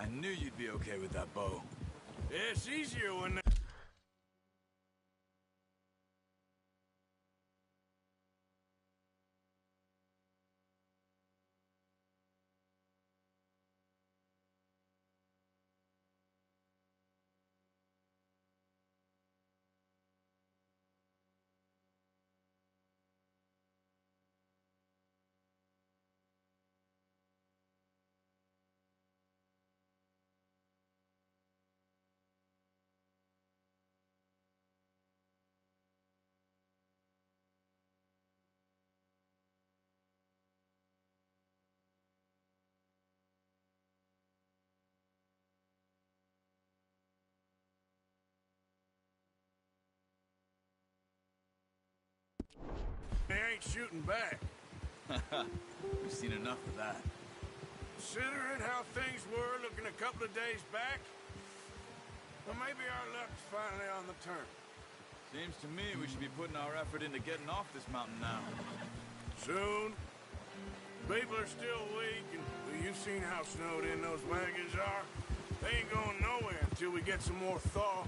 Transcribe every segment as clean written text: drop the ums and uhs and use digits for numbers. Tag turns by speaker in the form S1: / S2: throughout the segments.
S1: I knew you'd be okay with that bow.
S2: It's easier when... They ain't shooting back.
S1: We've seen enough of that.
S2: Considering how things were looking a couple of days back, well, maybe our luck's finally on the turn.
S1: Seems to me we should be putting our effort into getting off this mountain now.
S2: Soon. People are still weak, and well, you've seen how snowed in those wagons are. They ain't going nowhere until we get some more thaw.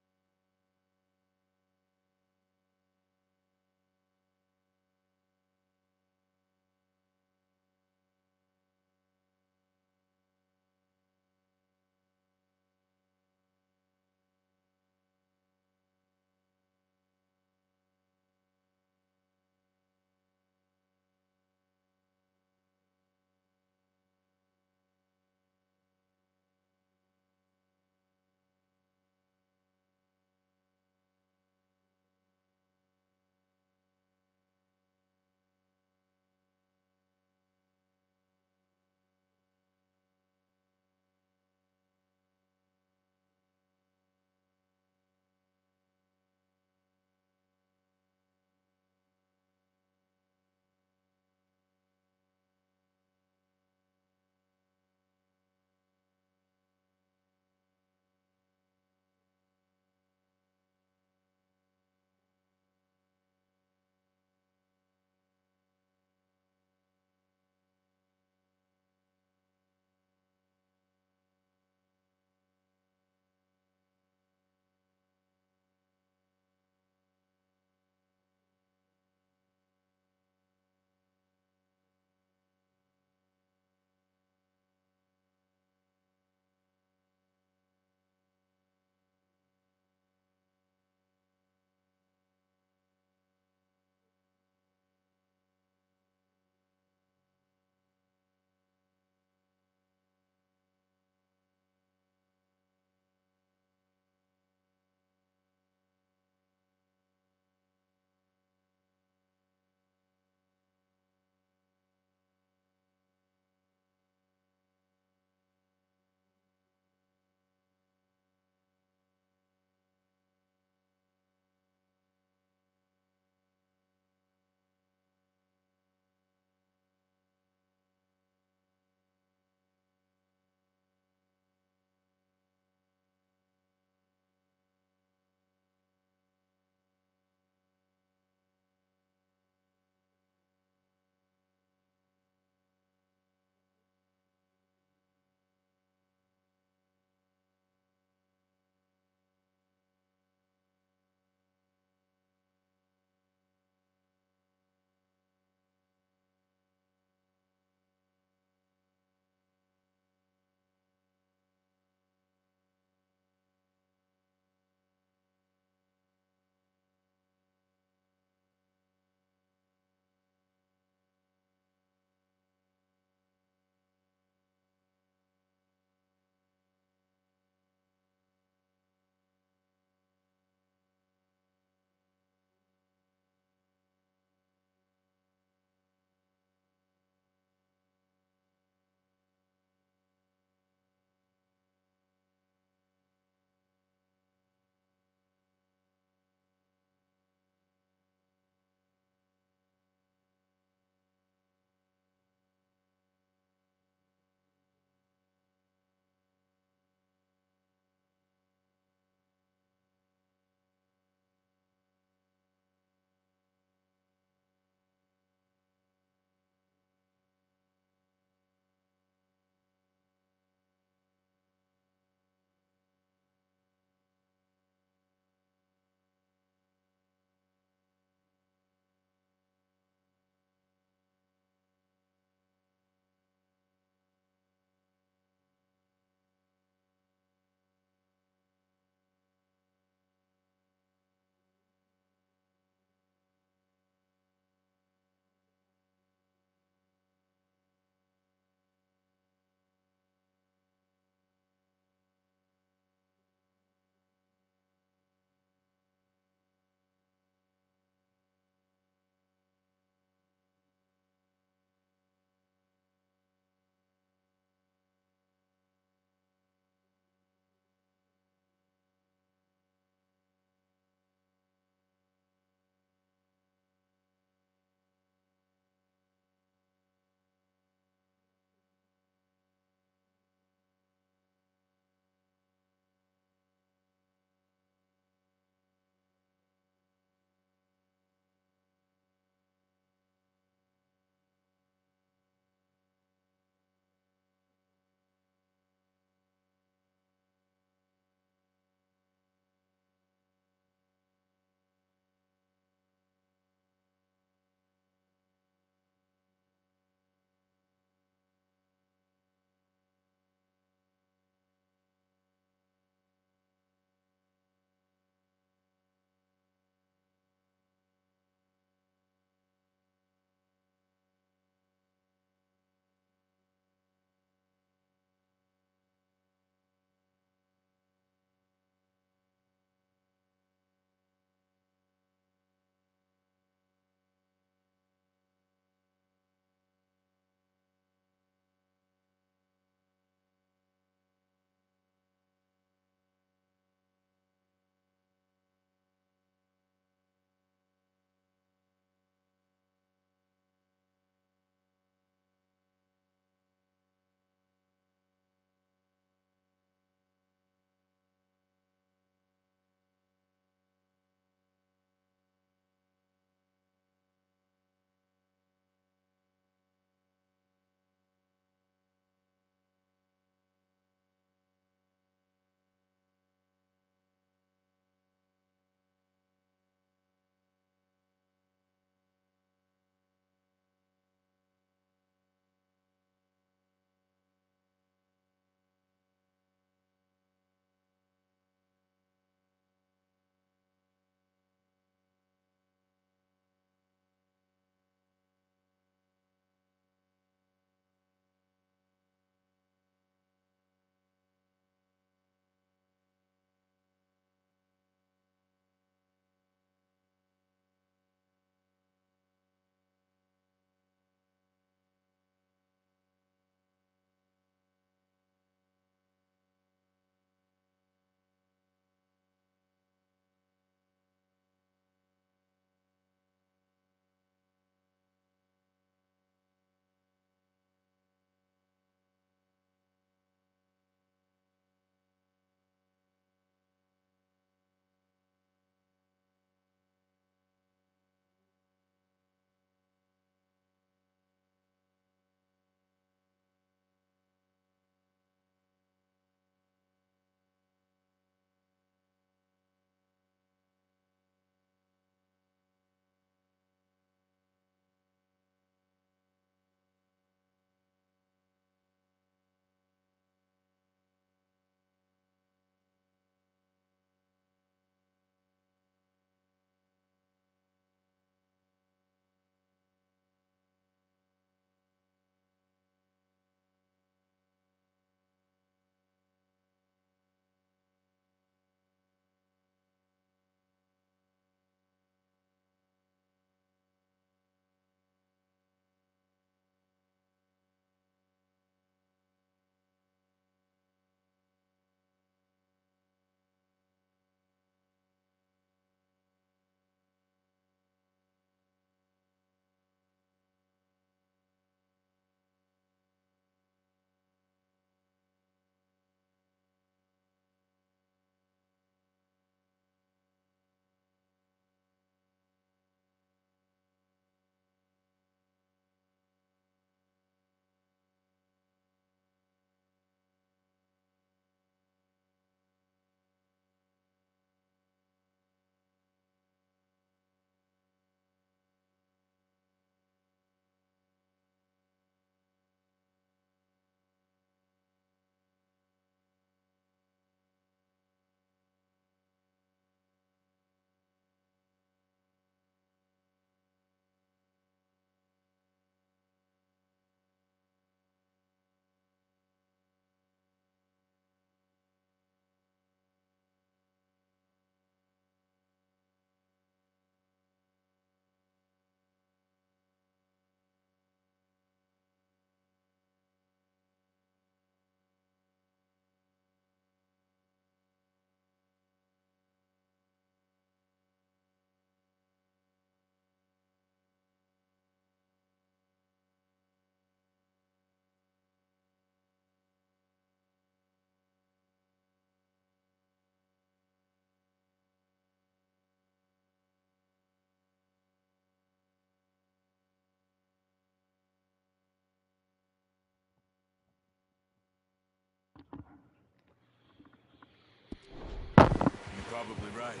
S1: probably right.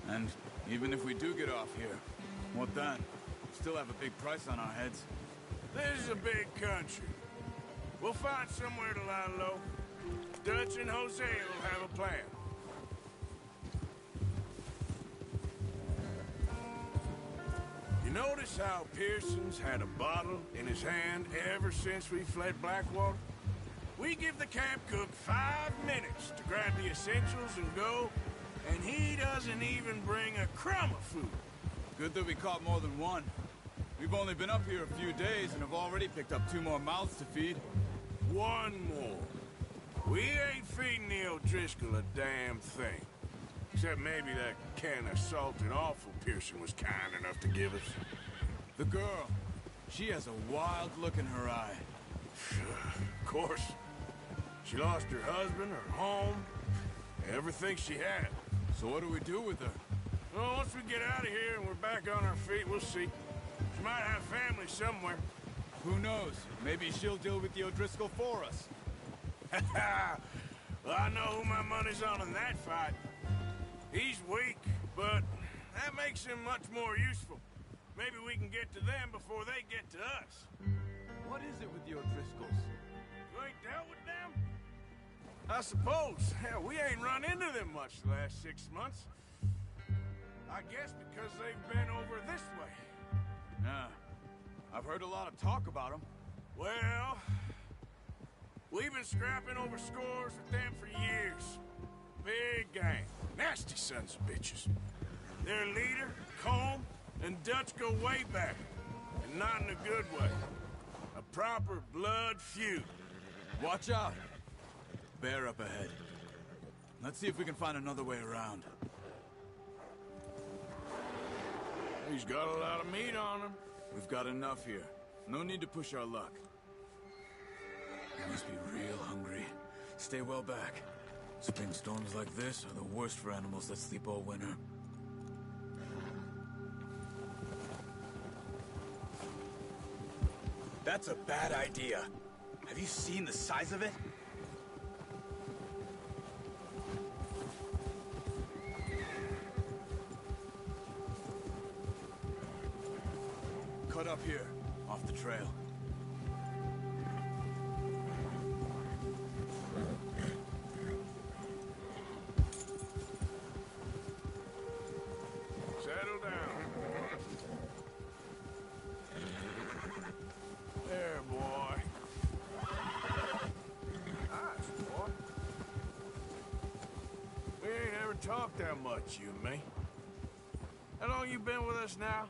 S1: And even if we do get off here, what then? Still have a big price on our heads.
S2: This is a big country. We'll find somewhere to lie low. Dutch and Hosea will have a plan. You notice how Pearson's had a bottle in his hand ever since we fled Blackwater? We give the camp cook 5 minutes to grab the essentials and go, and he doesn't even bring a crumb of food.
S1: Good that we caught more than one. We've only been up here a few days and have already picked up 2 more mouths to feed.
S2: 1 more. We ain't feeding the O'Driscoll a damn thing. Except maybe that can of salted offal Pearson was kind enough to give us.
S1: The girl. She has a wild look in her eye.
S2: Of course. She lost her husband, her home, everything she had.
S1: So what do we do with her?
S2: Well, once we get out of here and we're back on our feet, we'll see. She might have family somewhere.
S1: Who knows? Maybe she'll deal with the O'Driscoll for us.
S2: Well, I know who my money's on in that fight. He's weak, but that makes him much more useful. Maybe we can get to them before they get to us.
S1: What is it with the O'Driscolls?
S2: You ain't dealt with them? I suppose. Hell, we ain't run into them much the last 6 months. I guess because they've been over this way.
S1: Yeah. I've heard a lot of talk about them.
S2: Well, we've been scrapping over scores with them for years. Big gang. Nasty sons of bitches. Their leader, Colm, and Dutch go way back. And not in a good way. A proper blood feud.
S1: Watch out. Bear up ahead. Let's see if we can find another way around.
S2: He's got a lot of meat on him.
S1: We've got enough here. No need to push our luck. You must be real hungry. Stay well back. Spring storms like this are the worst for animals that sleep all winter. That's a bad idea. Have you seen the size of it? Cut up here, off the trail.
S2: Settle down. There, boy. Nice, boy. We ain't ever talked that much, you and me. How long you been with us now?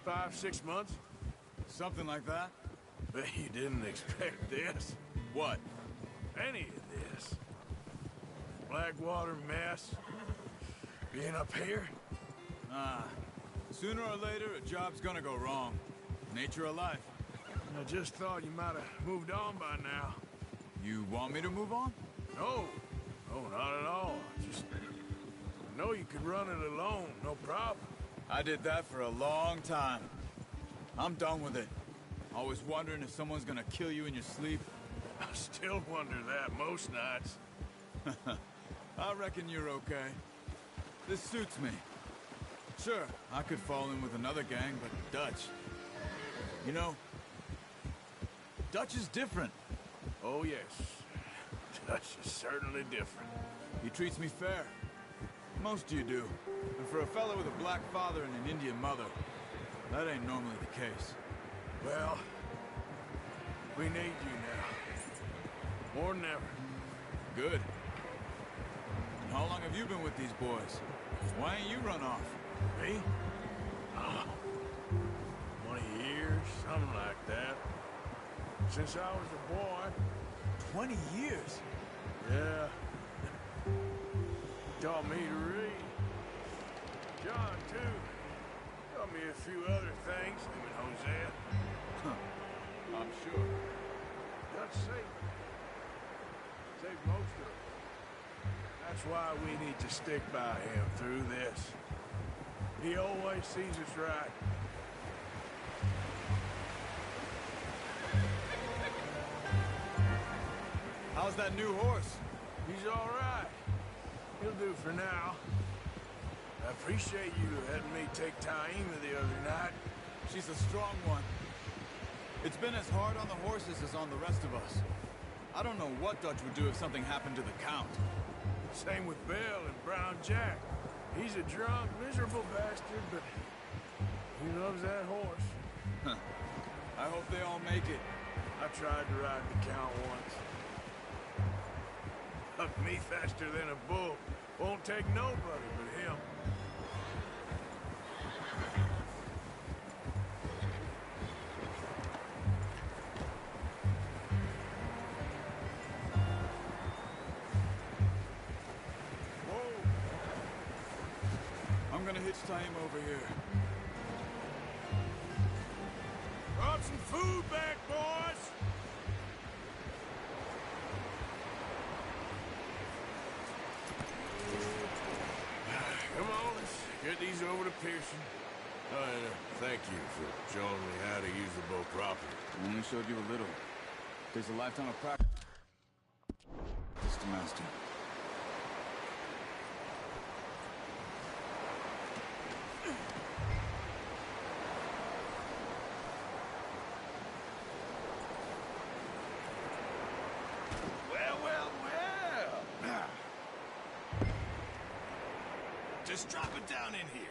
S2: 5, 6 months?
S1: Something like that?
S2: Bet you didn't expect this.
S1: What?
S2: Any of this. Blackwater mess. Being up here.
S1: Sooner or later, a job's gonna go wrong. Nature of life.
S2: I just thought you might have moved on by now.
S1: You want me to move on?
S2: No. No, not at all. I know you could run it alone, no problem.
S1: I did that for a long time. I'm done with it. Always wondering if someone's gonna kill you in your sleep.
S2: I still wonder that most nights.
S1: I reckon you're okay. This suits me. Sure, I could fall in with another gang, but Dutch... You know, Dutch is different.
S2: Oh, yes. Dutch is certainly different.
S1: He treats me fair. Most of you do. And for a fellow with a black father and an Indian mother, that ain't normally the case.
S2: Well, we need you now. More than ever.
S1: Good. And how long have you been with these boys? Why ain't you run off?
S2: Me? 20 years, something like that. Since I was a boy.
S1: 20 years?
S2: Yeah. Taught me to read. John, too. Taught me a few other things, him and Hosea.
S1: I'm sure.
S2: Dutch saved me. Saved most of it. That's why we need to stick by him through this. He always sees us right.
S1: How's that new horse?
S2: He's all right. He'll do for now. I appreciate you letting me take Taima the other night.
S1: She's a strong one. It's been as hard on the horses as on the rest of us. I don't know what Dutch would do if something happened to the Count.
S2: Same with Bill and Brown Jack. He's a drunk, miserable bastard, but he loves that horse.
S1: Huh. I hope they all make it.
S2: I tried to ride the Count once. Hucked me faster than a bull. Won't take nobody but him.
S1: I'm gonna hitch Taima over here.
S2: Brought some food back, boys! Come on, let's get these over to Pearson. Thank you for showing me how to use the boat properly.
S1: I only showed you a little. Takes a lifetime of practice to master.
S2: Just drop it down in here.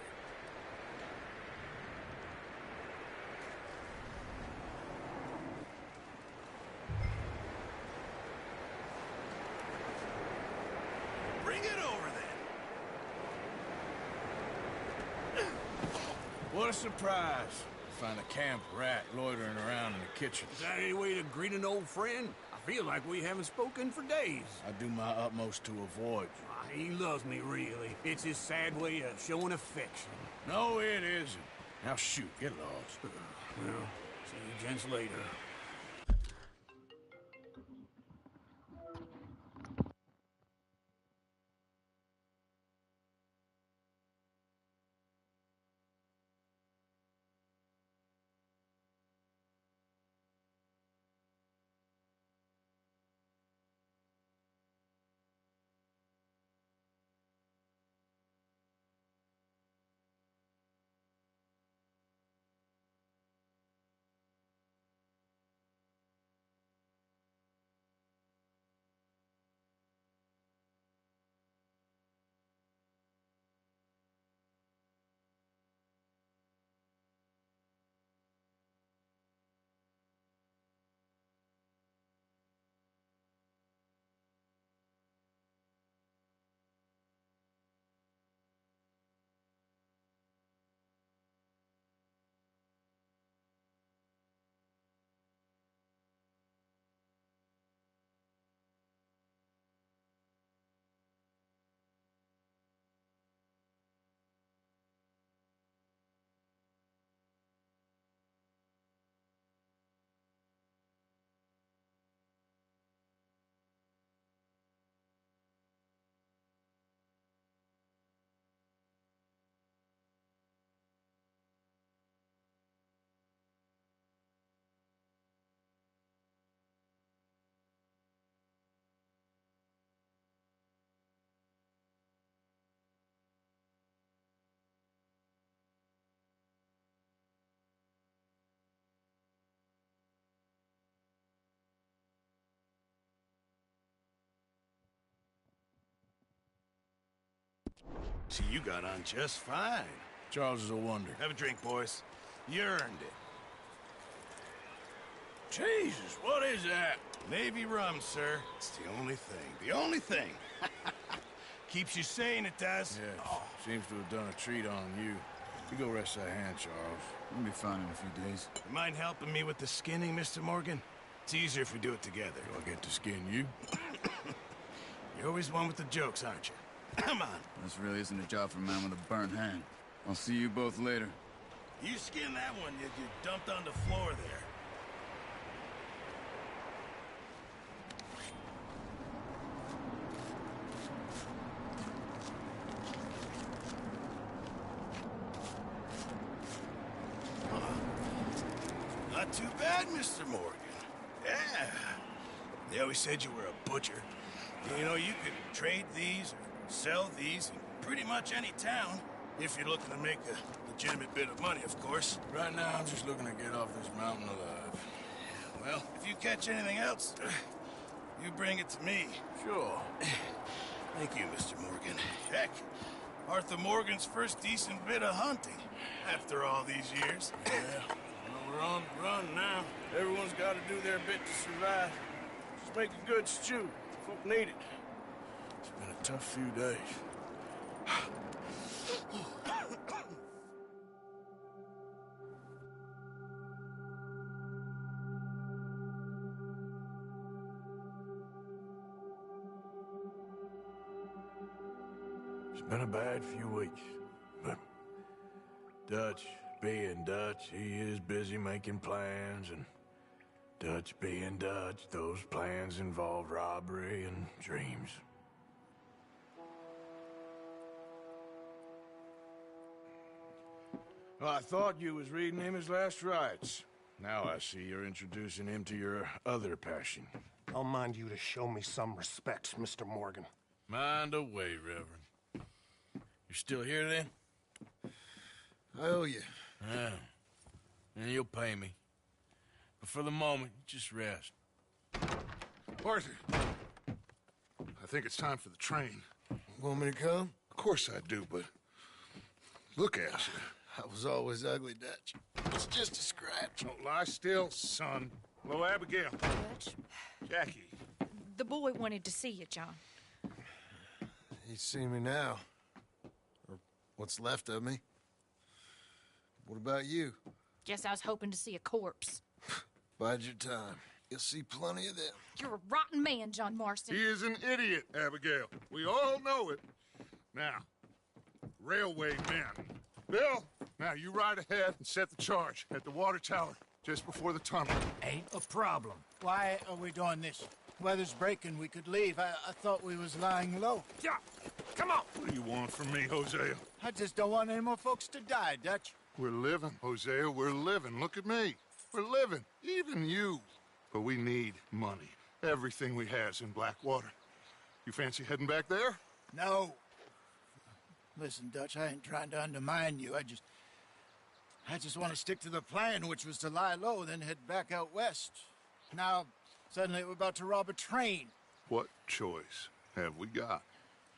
S2: Bring it over then. What a surprise. Find a camp rat loitering around in the kitchen.
S3: Is that any way to greet an old friend? I feel like we haven't spoken for days.
S2: I do my utmost to avoid you.
S3: He loves me, really. It's his sad way of showing affection.
S2: No, it isn't. Now shoot, get lost.
S3: Well, see you gents later.
S2: See, you got on just fine. Charles is a wonder. Have a drink, boys. You earned it. Jesus, what is that? Navy rum, sir. It's the only thing. The only thing. Keeps you sane, it does.
S4: Yeah, seems to have done a treat on you. You go rest that hand, Charles.
S1: We'll be fine in a few days.
S2: You mind helping me with the skinning, Mr. Morgan? It's easier if we do it together.
S4: Do I get to skin you?
S2: You're always one with the jokes, aren't you? Come on.
S1: This really isn't a job for a man with a burnt hand. I'll see you both later.
S2: You skin that one you dumped on the floor there. Not too bad, Mr. Morgan. Yeah. They always said you were a butcher. You know, you could trade these sell these in pretty much any town, if you're looking to make a legitimate bit of money, of course.
S4: Right now, I'm just looking to get off this mountain alive.
S2: Well, if you catch anything else, you bring it to me.
S4: Sure.
S2: Thank you, Mr. Morgan. Heck, Arthur Morgan's first decent bit of hunting after all these years.
S4: Yeah, well, we're on the run now. Everyone's got to do their bit to survive. Just make a good stew. Folk need it. It's been a tough few days. It's been a bad few weeks, but Dutch being Dutch, he is busy making plans, and Dutch being Dutch, those plans involve robbery and dreams. Well, I thought you was reading him his last rites. Now I see you're introducing him to your other passion.
S5: I'll mind you to show me some respect, Mr. Morgan.
S4: Mind away, Reverend. You still here, then?
S6: I owe you.
S4: Yeah. And you'll pay me. But for the moment, just rest.
S6: Arthur, I think it's time for the train.
S5: Want me to come?
S6: Of course I do, but look at you.
S5: I was always ugly, Dutch. It's just a scratch.
S6: Don't lie still, son. Hello, Abigail.
S7: Dutch,
S6: Jackie.
S7: the boy wanted to see you, John.
S5: He's seen me now. Or what's left of me. What about you?
S7: Guess I was hoping to see a corpse.
S5: Bide your time. You'll see plenty of them.
S7: You're a rotten man, John Marston.
S6: He is an idiot, Abigail. We all know it. Now, railway men. Bill, now you ride ahead and set the charge at the water tower just before the tunnel.
S8: Ain't a problem. Why are we doing this? Weather's breaking. We could leave. I thought we was lying low.
S6: Yeah, come on. What do you want from me, Hosea?
S8: I just don't want any more folks to die, Dutch.
S6: We're living, Hosea. We're living. Look at me. We're living. Even you. But we need money. Everything we has in Blackwater. You fancy heading back there?
S8: No. Listen, Dutch, I ain't trying to undermine you. I just want to stick to the plan, which was to lie low, then head back out west. Now, suddenly we're about to rob a train.
S6: What choice have we got?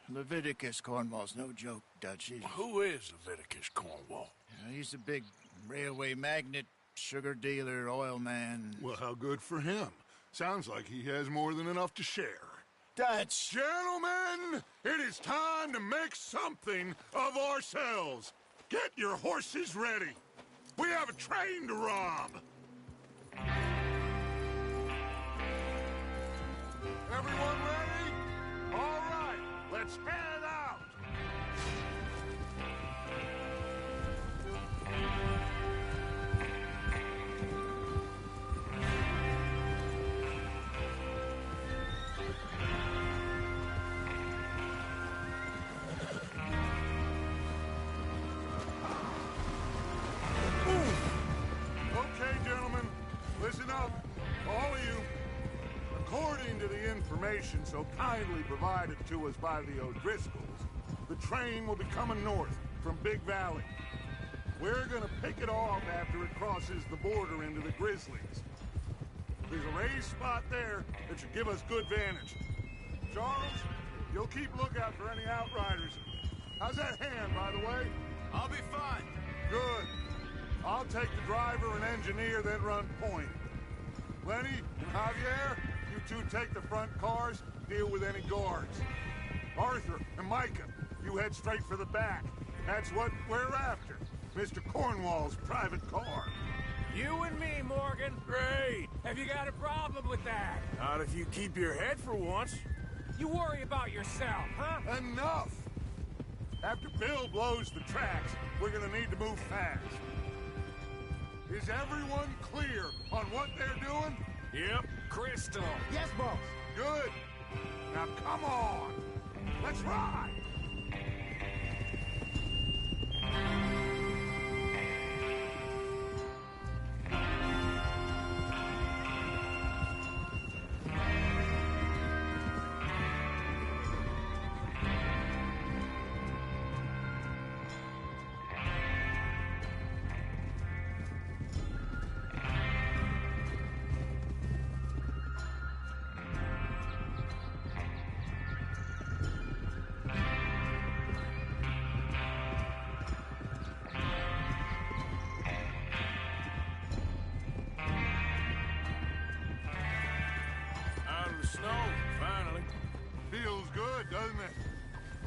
S8: Leviticus Cornwall's no joke, Dutch.
S4: Who is Leviticus Cornwall?
S8: He's a big railway magnate, sugar dealer, oil man.
S6: Well, how good for him. Sounds like he has more than enough to share.
S8: Dutch!
S6: Gentlemen, it is time to make something of ourselves. Get your horses ready. We have a train to rob. Everyone ready? All right, let's head out. Okay, gentlemen, listen up, all of you. According to the information so kindly provided to us by the O'Driscolls, the train will be coming north from Big Valley. We're gonna pick it off after it crosses the border into the Grizzlies. There's a raised spot there that should give us good vantage. Charles, you'll keep lookout for any outriders. How's that hand, by the way?
S1: I'll be fine.
S6: Good. I'll take the driver and engineer, then run point. Lenny and Javier, you two take the front cars, deal with any guards. Arthur and Micah, you head straight for the back. That's what we're after. Mr. Cornwall's private car.
S3: You and me, Morgan.
S4: Great!
S3: Have you got a problem with that?
S4: Not if you keep your head for once.
S3: You worry about yourself, huh?
S6: Enough! After Bill blows the tracks, we're gonna need to move fast. Is everyone clear on what they're doing?
S4: Yep.
S3: Crystal.
S8: Yes, boss.
S6: Good. Now come on. Let's ride.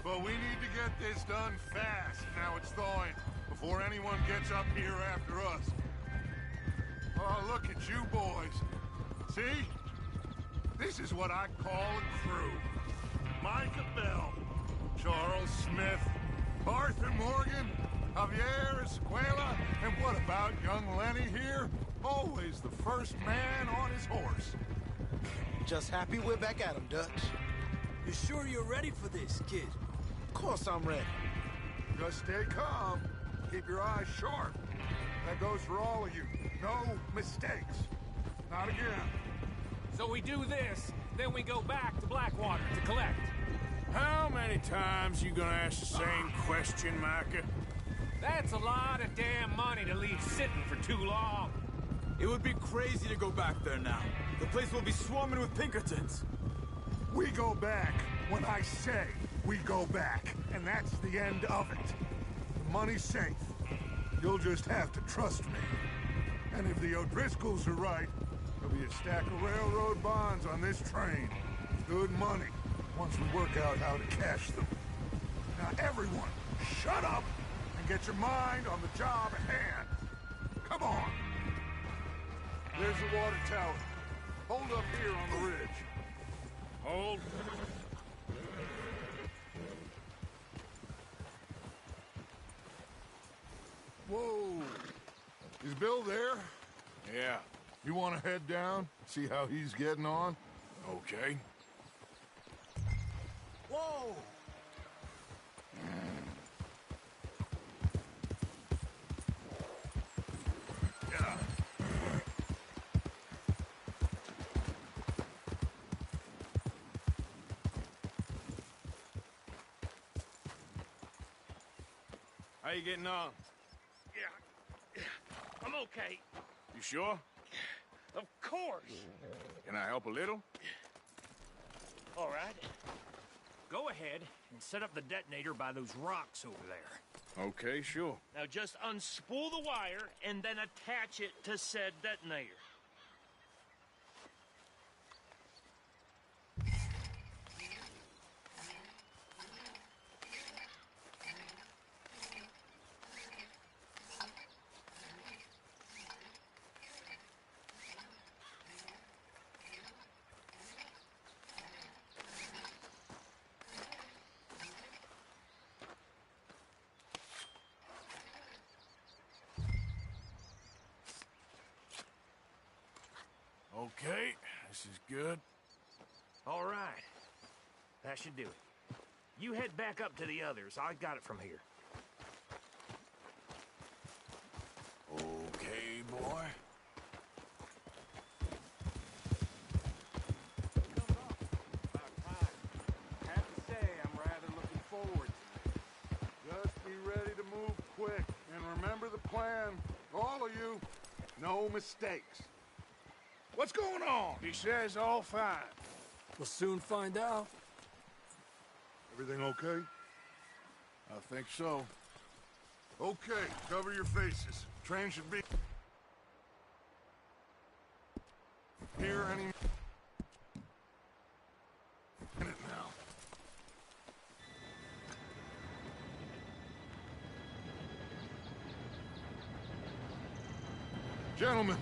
S6: But we need to get this done fast, now it's thawing, before anyone gets up here after us. Oh, look at you boys. See? This is what I call a crew. Micah Bell, Charles Smith, Arthur Morgan, Javier Escuela, and what about young Lenny here? Always the first man on his horse.
S9: Just happy we're back at him, Dutch.
S3: You sure you're ready for this, kid?
S9: Of course I'm ready.
S6: Just stay calm. Keep your eyes sharp. That goes for all of you. No mistakes. Not again.
S10: So we do this, then we go back to Blackwater to collect.
S2: How many times you gonna ask the same question, Micah?
S10: That's a lot of damn money to leave sitting for too long.
S1: It would be crazy to go back there now. The place will be swarming with Pinkertons.
S6: We go back when I say we go back, and that's the end of it. The money's safe. You'll just have to trust me. And if the O'Driscolls are right, there'll be a stack of railroad bonds on this train. Good money, once we work out how to cash them. Now everyone, shut up and get your mind on the job at hand. Come on. There's the water tower. Hold up here on the ridge.
S2: Hold.
S6: Whoa. Is Bill there?
S2: Yeah.
S6: You want to head down? See how he's getting on?
S2: Okay.
S3: Whoa!
S2: Yeah. How you getting on?
S10: Yeah, I'm okay.
S2: You sure?
S10: Of course.
S2: Can I help a little?
S10: All right. Go ahead and set up the detonator by those rocks over there.
S2: Okay, sure.
S10: Now just unspool the wire and then attach it to said detonator.
S2: Okay, this is good.
S10: All right. That should do it. You head back up to the others. I got it from here.
S2: Okay, boy.
S6: Have to say, I'm rather looking forward to it. Just be ready to move quick. And remember the plan. All of you, no mistakes. What's going on?
S2: He says all fine.
S3: We'll soon find out.
S6: Everything okay?
S2: I think so.
S6: Okay, cover your faces. Train should be here any minute now. Gentlemen,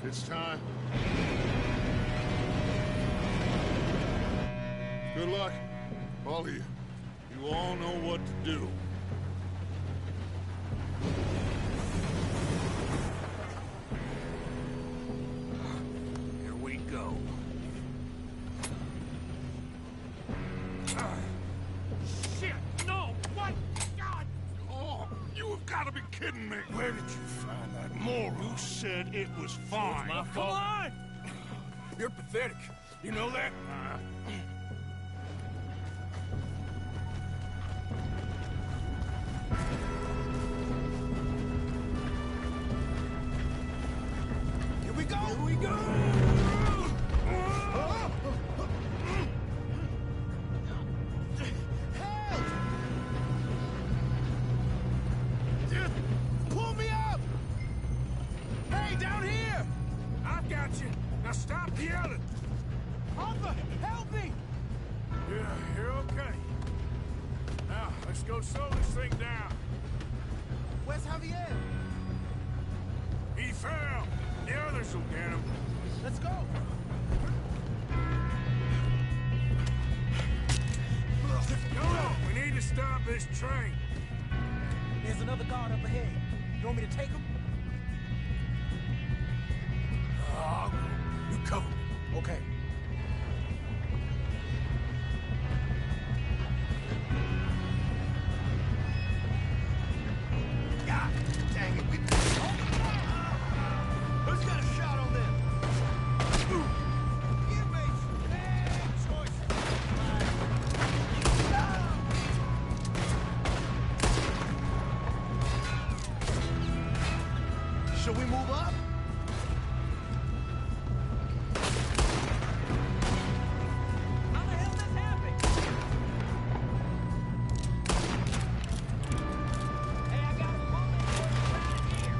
S6: it's time. Good luck, all of you. You all know what to do.
S3: Here we go.
S10: Shit! No! What? God!
S6: Oh, you have got to be kidding me. Where did you find that moron? You said it was fine.
S3: My
S10: Come
S3: fault.
S10: on!
S3: You're pathetic.
S2: You know that?
S3: Here we go! Here we go!
S10: Pull me up! Hey, down here!
S2: I've got you. Now stop yelling.
S10: Arthur, help me!
S2: Yeah, you're okay. go slow this thing down.
S9: Where's Javier?
S2: He fell. The others will get him.
S9: Let's go.
S2: Come on, we need to stop this train.
S9: There's another guard up ahead. You want me to take him?
S2: You cover me.
S9: Okay. God dang it. Who's got a shot on them? You made some bad choices. Should we move up? How the hell this happened? Hey, I got a bullet right here.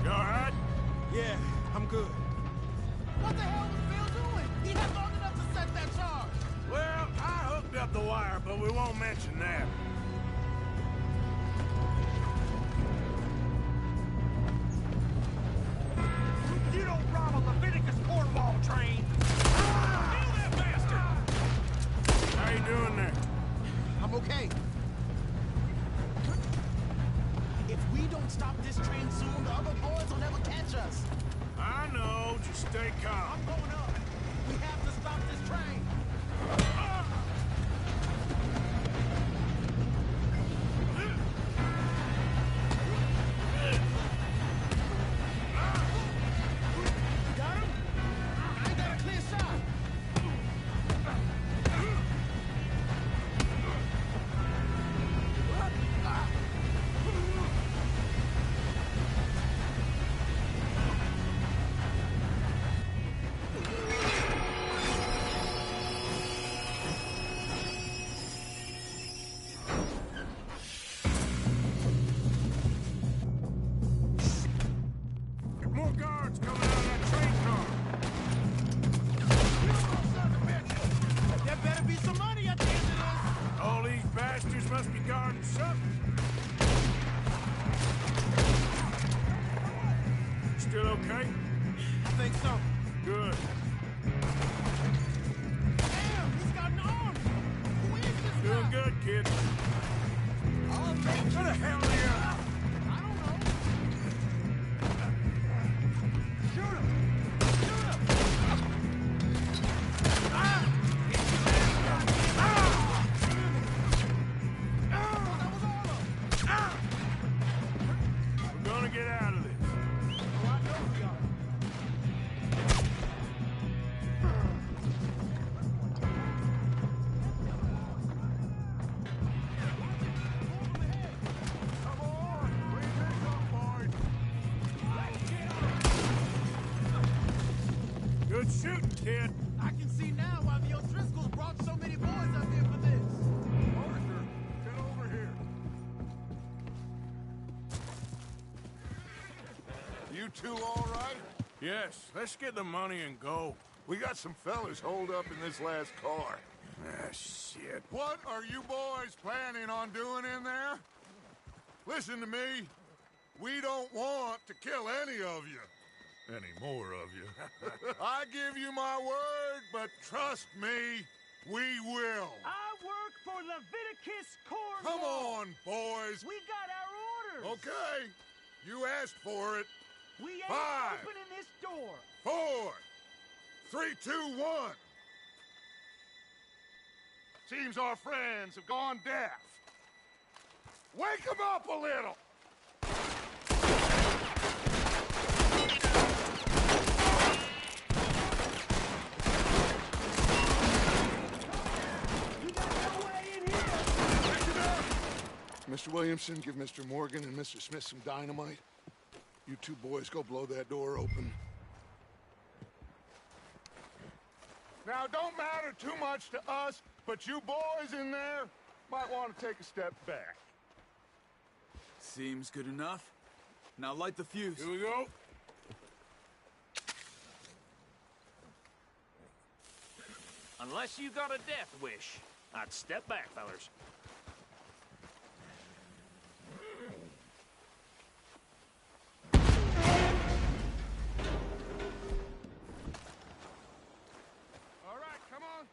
S2: You all right?
S9: Yeah, I'm good. What the hell was Bill doing? He had long enough to set that charge.
S2: Well, I hooked up the wire, but we won't mention that.
S10: You don't rob a Leviticus Cornwall train! Kill that bastard!
S2: How you doing there?
S9: I'm okay. If we don't stop this train soon, the other boys will never catch us.
S2: I know, just stay calm.
S9: I'm going up. We have to stop this train. Got him? I ain't got a clear shot.
S2: More guards coming out of that train car.
S9: There better be some money at the end of this.
S2: All these bastards must be guarding something. Still okay?
S9: I think so.
S2: Good.
S9: Damn, he's got an arm. Who is this
S2: Doing
S9: guy?
S2: good, kid.
S9: Oh, thank you.
S2: Where the hell are you?
S9: I don't know. Shoot him! Shoot him! That was all of them.
S2: We're gonna get out of this.
S9: Oh, I know we are.
S2: Come on, bring this up, boys. Good shooting, kid.
S9: I can see now why the O'Driscolls brought so many boys up here for this.
S6: Arthur, get over here. You two all right?
S2: Yes, let's get the money and go.
S6: We got some fellas holed up in this last car.
S2: Ah, shit.
S6: What are you boys planning on doing in there? Listen to me. We don't want to kill any of you. Any more of you. I give you my word, but trust me, we will.
S10: I work for Leviticus Cornwall!
S6: Come on, boys.
S10: We got our orders!
S6: Okay. You asked for it.
S10: We ain't
S6: 5,
S10: opening this door!
S6: 4, 3, 2, 1. Seems our friends have gone deaf. Wake them up a little. Mr. Williamson, give Mr. Morgan and Mr. Smith some dynamite. You two boys go blow that door open. Now, don't matter too much to us, but you boys in there might want to take a step back.
S1: Seems good enough. Now light the fuse.
S2: Here we go.
S10: Unless you got a death wish, I'd step back, fellers.
S6: All right, come on.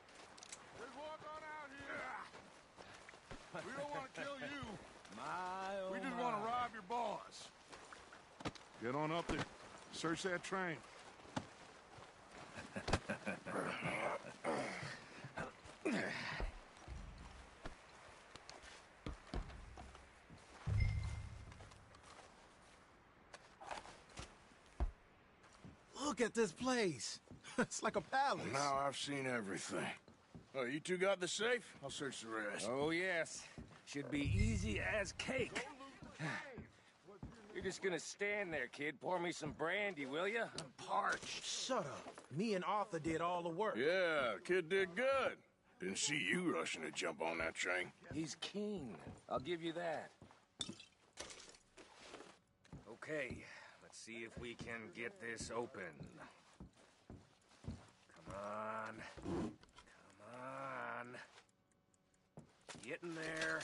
S6: Let's walk on out here. We don't want to kill you. We just want to rob your boss. Get on up there. Search that train.
S9: Look at this place. It's like a palace.
S4: Now I've seen everything. Oh, you two got the safe? I'll search the rest.
S11: Oh, yes. Should be easy as cake. You're just gonna stand there, kid. Pour me some brandy, will ya? I'm parched.
S9: Shut up. Me and Arthur did all the work.
S4: Yeah, kid did good. Didn't see you rushing to jump on that train.
S11: He's keen. I'll give you that. Okay, let's see if we can get this open. Come on. Come on. Get in there.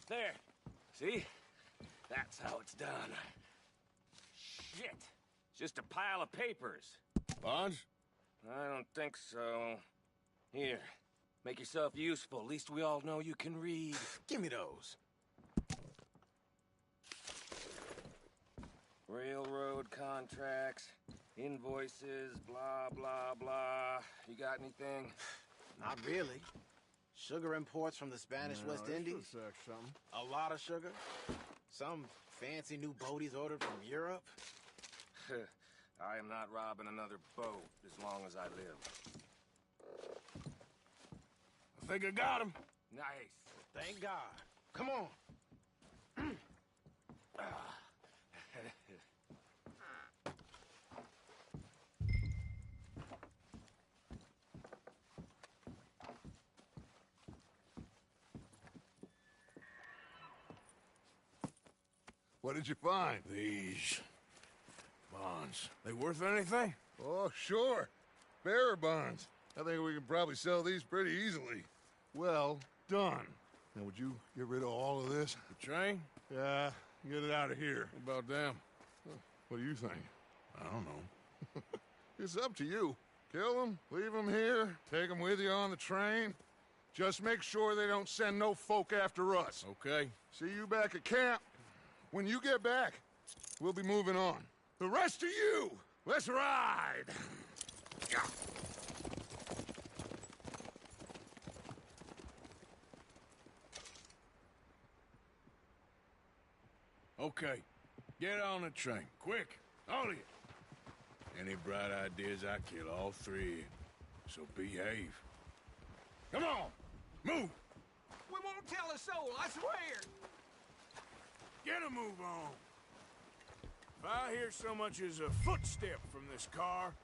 S11: There. See? That's how it's done. Shit. Just a pile of papers.
S4: Bonds?
S11: I don't think so. Here. Make yourself useful. At least we all know you can read.
S9: Give me those.
S11: Railroad contracts, invoices, blah, blah, blah. You got anything?
S9: Not really. Sugar imports from the Spanish West Indies. A lot of sugar. Some fancy new boaties ordered from Europe.
S11: I am not robbing another boat as long as I live.
S4: I think I got him.
S11: Nice.
S9: Thank God. Come on.
S6: What did you find?
S4: These bonds. They worth anything?
S6: Oh, sure. Bearer bonds. I think we can probably sell these pretty easily. Well done. Now, would you get rid of all of this?
S4: The train?
S6: Yeah, get it out of here.
S4: What about them?
S6: What do you think?
S4: I don't know.
S6: It's up to you. Kill them, leave them here, take them with you on the train. Just make sure they don't send no folk after us.
S4: Okay.
S6: See you back at camp. When you get back, we'll be moving on. The rest of you, let's ride!
S4: Okay. Get on the train. Quick. All of you. Any bright ideas, I kill all three. So behave. Come on! Move!
S3: We won't tell a soul, I swear!
S2: Get a move on. If I hear so much as a footstep from this car,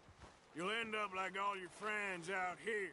S2: you'll end up like all your friends out here.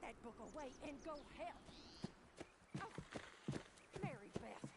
S12: that book away and go help. Oh, Mary Beth.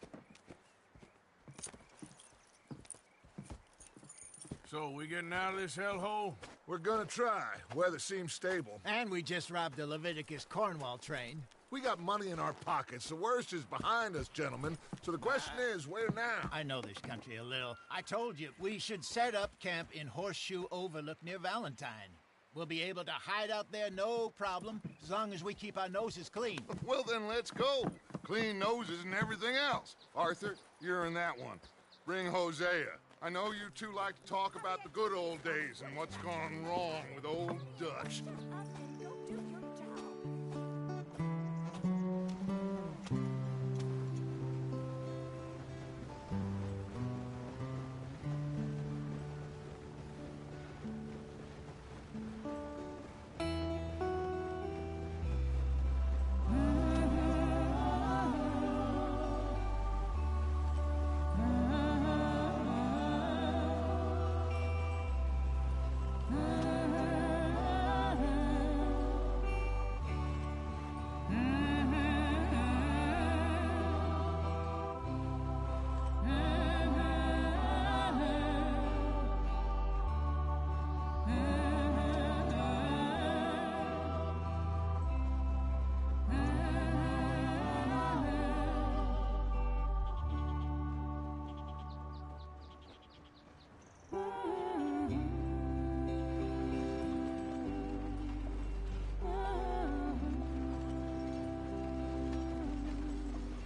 S2: So, we getting out of this hellhole?
S6: We're gonna try. Weather seems stable.
S8: And we just robbed the Leviticus Cornwall train.
S6: We got money in our pockets. The worst is behind us, gentlemen. So the question is, where now?
S8: I know this country a little. I told you, we should set up camp in Horseshoe Overlook near Valentine. We'll be able to hide out there no problem, as long as we keep our noses clean.
S6: Well, then let's go. Clean noses and everything else. Arthur, you're in that one. Bring Hosea. I know you two like to talk about the good old days and what's gone wrong with old Dutch.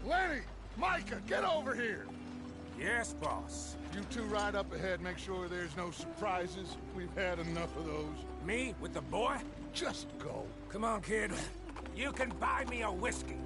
S6: Lenny! Micah, get over here!
S2: Yes, boss.
S6: You two ride up ahead, make sure there's no surprises. We've had enough of those.
S10: Me with the boy?
S6: Just go.
S10: Come on, kid. You can buy me a whiskey.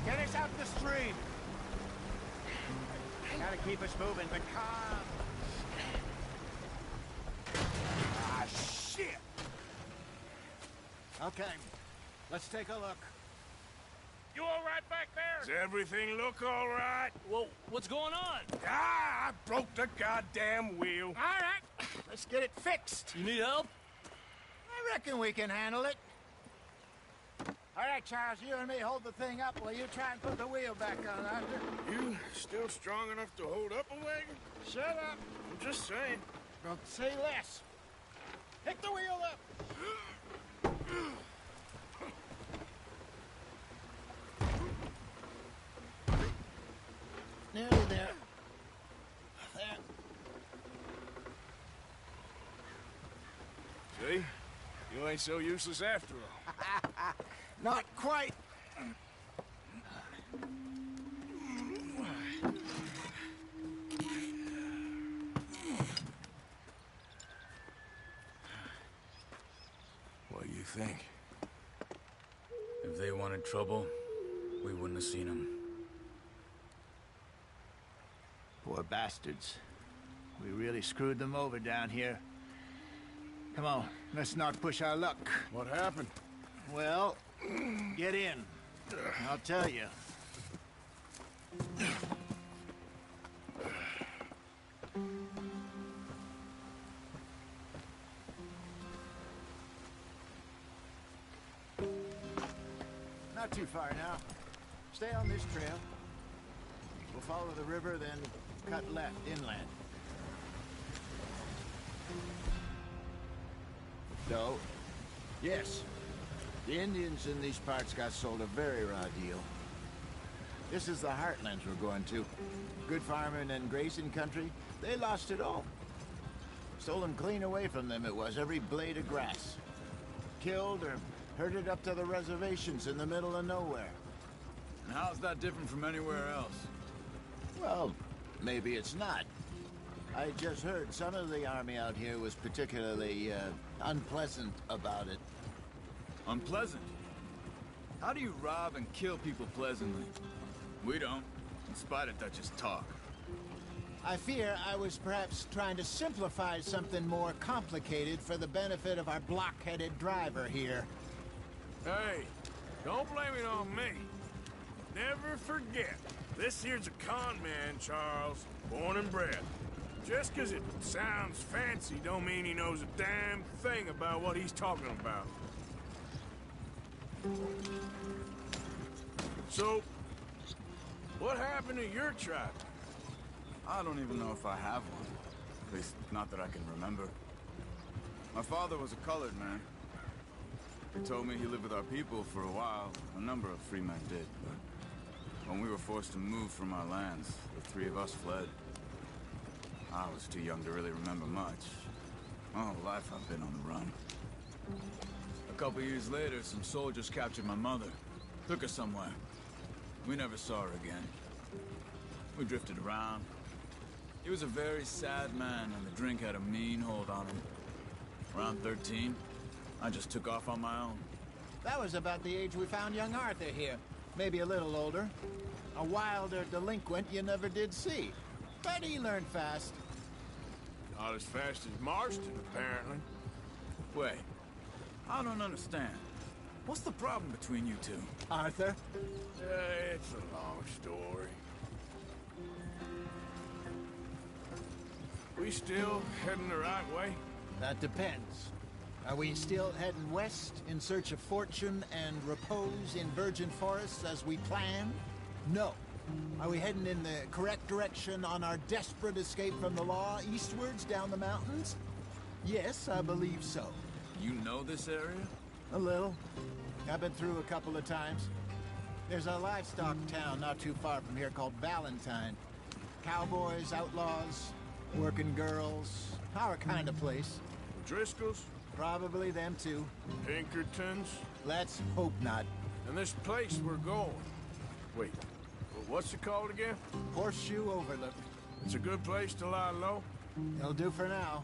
S8: Get us out the stream. Gotta keep us moving, but calm.
S2: Ah, shit!
S8: Okay, let's take a look.
S10: You all right back there?
S2: Does everything look all right?
S10: Well, what's going on?
S2: Ah, I broke the goddamn wheel.
S8: All right, let's get it fixed.
S10: You need help?
S8: I reckon we can handle it. All right, Charles, you and me hold the thing up while you try and put the wheel back on, Arthur.
S2: You still strong enough to hold up a wagon?
S8: Shut up.
S2: I'm just saying.
S8: Don't say less. Pick the wheel up. Nearly there. There.
S2: See? You ain't so useless after all.
S8: Not quite.
S2: What do you think?
S1: If they wanted trouble, we wouldn't have seen them.
S8: Poor bastards. We really screwed them over down here. Come on, let's not push our luck.
S2: What happened?
S8: Well, get in. I'll tell you. Not too far now. Stay on this trail. We'll follow the river, then cut left inland. No. Yes. The Indians in these parts got sold a very raw deal. This is the heartlands we're going to. Good farming and grazing country, they lost it all. Stolen clean away from them it was, every blade of grass. Killed or herded up to the reservations in the middle of nowhere.
S1: And how's that different from anywhere else?
S8: Well, maybe it's not. I just heard some of the army out here was particularly unpleasant about it.
S1: Unpleasant? How do you rob and kill people pleasantly? We don't, in spite of Dutch's talk.
S8: I fear I was perhaps trying to simplify something more complicated for the benefit of our block-headed driver here.
S2: Hey, don't blame it on me. Never forget, this here's a con man, Charles, born and bred. Just 'cause it sounds fancy don't mean he knows a damn thing about what he's talking about. So, what happened to your tribe?
S1: I don't even know if I have one. At least, not that I can remember. My father was a colored man. He told me he lived with our people for a while. A number of free men did, but when we were forced to move from our lands, the three of us fled. I was too young to really remember much. My whole life I've been on the run. A couple years later, some soldiers captured my mother. Took her somewhere. We never saw her again. We drifted around. He was a very sad man, and the drink had a mean hold on him. Around 13, I just took off on my own.
S8: That was about the age we found young Arthur here. Maybe a little older. A wilder delinquent you never did see. But he learned fast.
S2: Not as fast as Marston, apparently.
S1: Wait, I don't understand. What's the problem between you two?
S8: Arthur?
S2: It's a long story. We still heading the right way?
S8: That depends. Are we still heading west in search of fortune and repose in virgin forests as we planned? No. Are we heading in the correct direction on our desperate escape from the law eastwards down the mountains? Yes, I believe so.
S1: You know this area?
S8: A little. I've been through a couple of times. There's a livestock town not too far from here called Valentine. Cowboys, outlaws, working girls, our kind of place.
S2: Driscolls?
S8: Probably them too.
S2: Pinkertons?
S8: Let's hope not.
S2: And this place we're going. Wait, what's it called again?
S8: Horseshoe Overlook.
S2: It's a good place to lie low?
S8: It'll do for now.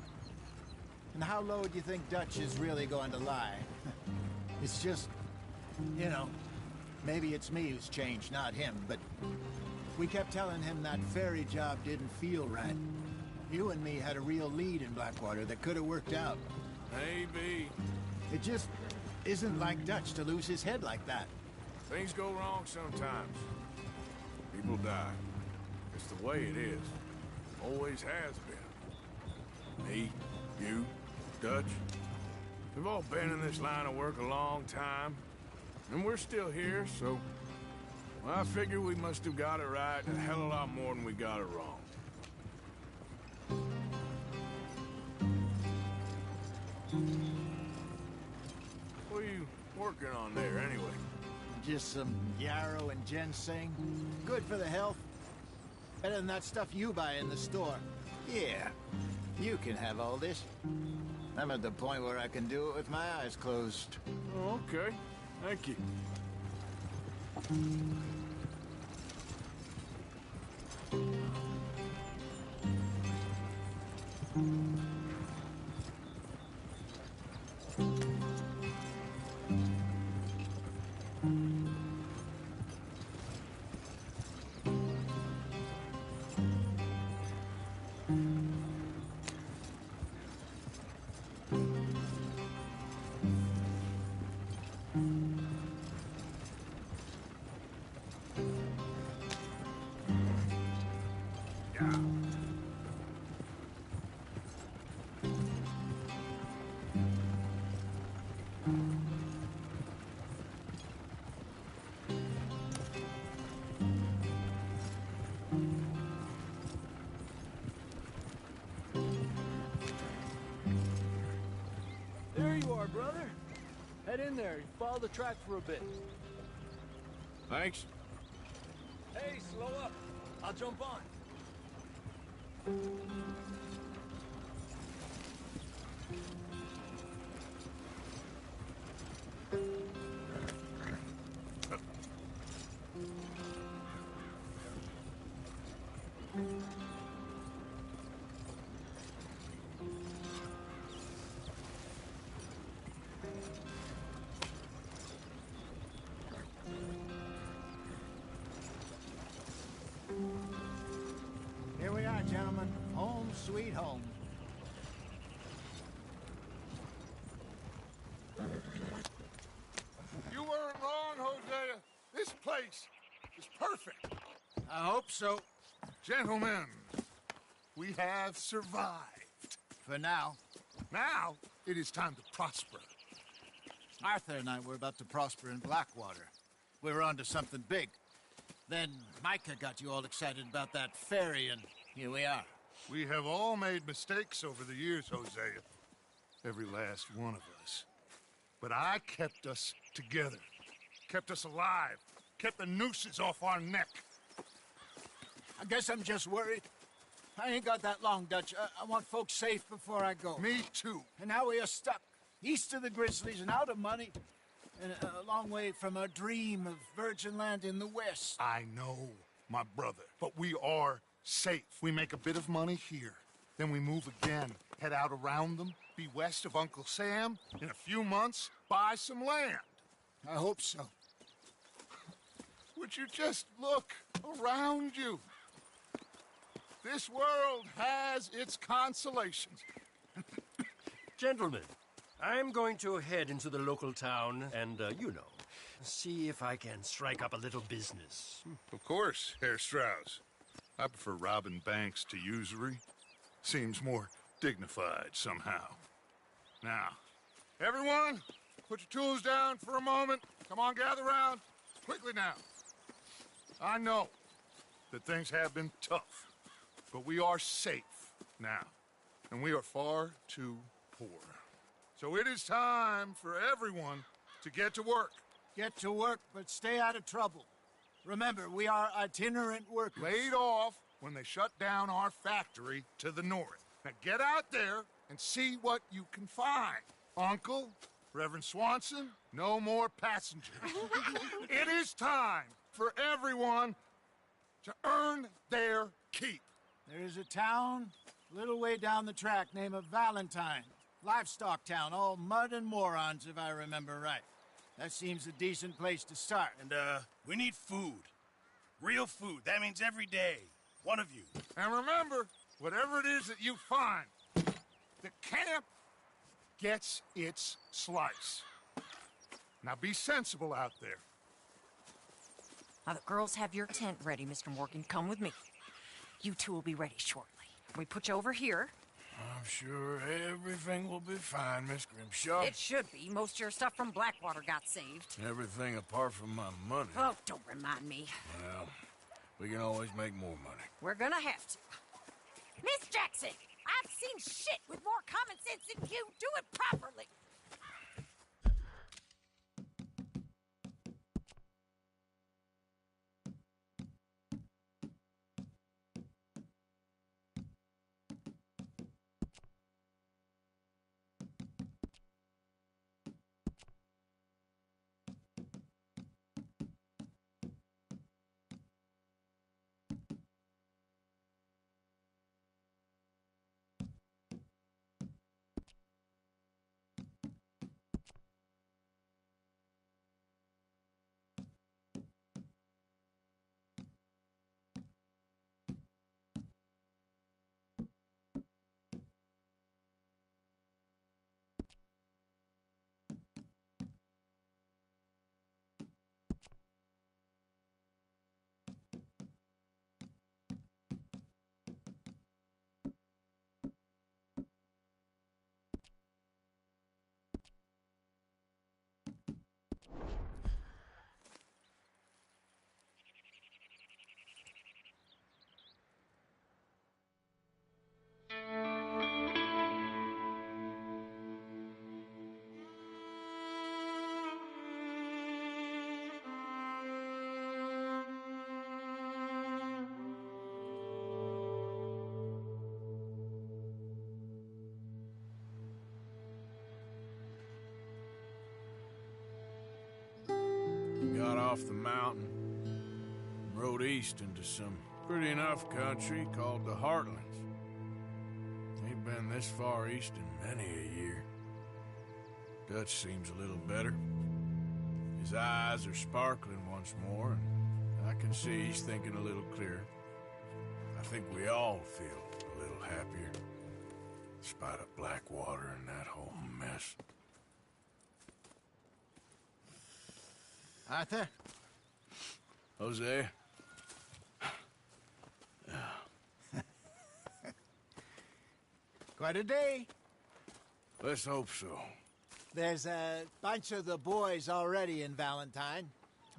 S8: And how low do you think Dutch is really going to lie? It's just, you know, maybe it's me who's changed, not him, but we kept telling him that ferry job didn't feel right. You and me had a real lead in Blackwater that could have worked out.
S2: Maybe.
S8: It just isn't like Dutch to lose his head like that.
S2: Things go wrong sometimes. People die. It's the way it is. Always has been. Me, you, Dutch. We've all been in this line of work a long time. And we're still here, so... Well, I figure we must have got it right a hell of a lot more than we got it wrong. What are you working on there, anyway?
S8: Just some yarrow and ginseng. Good for the health. Better than that stuff you buy in the store. Yeah, you can have all this. I'm at the point where I can do it with my eyes closed.
S2: Oh, okay. Thank you.
S13: There you are, brother. Head in there and follow the track for a bit.
S2: Thanks.
S13: Hey, slow up. I'll jump on.
S8: sweet home.
S6: You weren't wrong, Hosea. This place is perfect.
S8: I hope so.
S6: Gentlemen, we have survived.
S8: For now.
S6: Now, it is time to prosper.
S8: Arthur and I were about to prosper in Blackwater. We were onto something big. Then Micah got you all excited about that ferry, and here we are.
S6: We have all made mistakes over the years, Hosea. Every last one of us. But I kept us together. Kept us alive. Kept the nooses off our neck.
S8: I guess I'm just worried. I ain't got that long, Dutch. I want folks safe before I go.
S6: Me too.
S8: And now we are stuck, east of the Grizzlies and out of money, and a long way from our dream of virgin land in the west.
S6: I know, my brother, but we are safe. We make a bit of money here, then we move again, head out around them, be west of Uncle Sam, in a few months, buy some land.
S8: I hope so.
S6: Would you just look around you? This world has its consolations.
S10: Gentlemen, I'm going to head into the local town and, see if I can strike up a little business.
S6: Of course, Herr Strauss. I prefer robbing banks to usury. Seems more dignified somehow. Now, everyone, put your tools down for a moment. Come on, gather round. Quickly now. I know that things have been tough, but we are safe now, and we are far too poor. So it is time for everyone to get to work.
S8: Get to work, but stay out of trouble. Remember, we are itinerant workers.
S6: Laid off when they shut down our factory to the north. Now get out there and see what you can find. Uncle, Reverend Swanson, no more passengers. It is time for everyone to earn their keep.
S8: There is a town a little way down the track named Valentine. Livestock town, all mud and morons, if I remember right. That seems a decent place to start.
S14: And, we need food. Real food. That means every day. One of you.
S6: And remember, whatever it is that you find, the camp gets its slice. Now be sensible out there.
S15: Now, the girls have your tent ready, Mr. Morgan. Come with me. You two will be ready shortly. We put you over here.
S14: I'm sure everything will be fine, Miss Grimshaw.
S15: It should be. Most of your stuff from Blackwater got saved.
S14: Everything apart from my money.
S15: Oh, don't remind me.
S14: Well, we can always make more money.
S15: We're gonna have to. Miss Jackson, I've seen shit with more common sense than you. Do it properly.
S2: Got off the mountain, rode east into some pretty enough country called the Heartlands. Ain't been this far east in many a year. Dutch seems a little better. His eyes are sparkling once more, and I can see he's thinking a little clearer. I think we all feel a
S4: little happier. In spite of Blackwater and that whole mess.
S8: Arthur?
S4: Jose?
S8: Quite a day.
S4: Let's hope so.
S8: There's a bunch of the boys already in Valentine.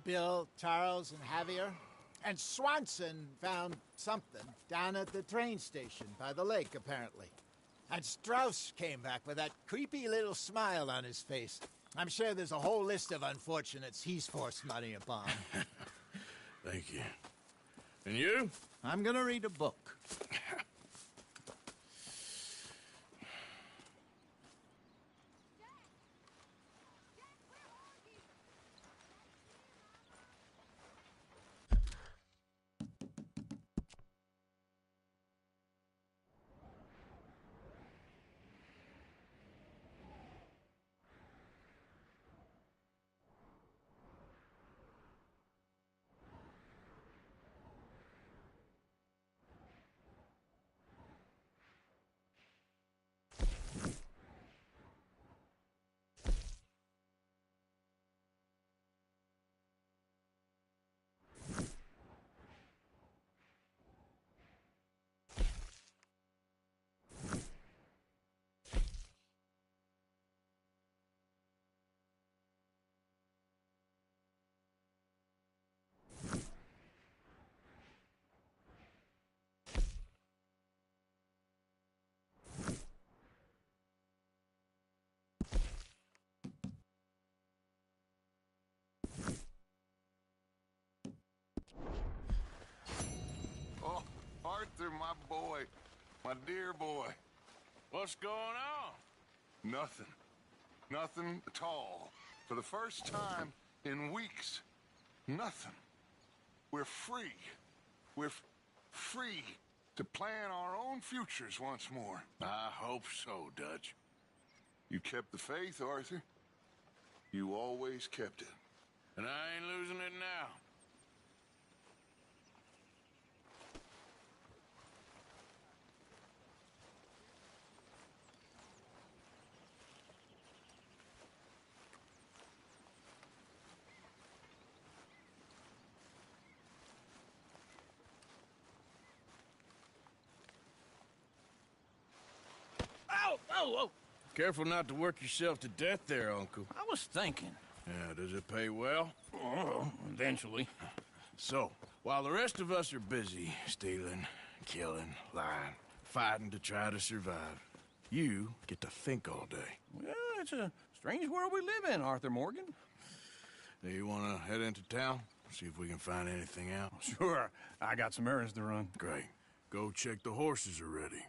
S8: Bill, Charles, and Javier. And Swanson found something down at the train station by the lake, apparently. And Strauss came back with that creepy little smile on his face. I'm sure there's a whole list of unfortunates he's forced money upon.
S4: Thank you. And you?
S8: I'm gonna read a book.
S6: Oh, Arthur, my boy. My dear boy.
S2: What's going on?
S6: Nothing. Nothing at all. For the first time in weeks. Nothing. We're free. We're free to plan our own futures once more.
S4: I hope so, Dutch.
S6: You kept the faith, Arthur. You always kept it.
S2: And I ain't losing it now.
S3: Oh!
S2: Careful not to work yourself to death there, Uncle.
S3: I was thinking.
S2: Yeah, does it pay well?
S3: Oh, eventually.
S2: So, while the rest of us are busy stealing, killing, lying, fighting to try to survive, you get to think all day.
S3: Well, it's a strange world we live in, Arthur Morgan.
S2: Do you want to head into town? See if we can find anything out?
S3: Sure. I got some errands to run.
S2: Great. Go check the horses are ready.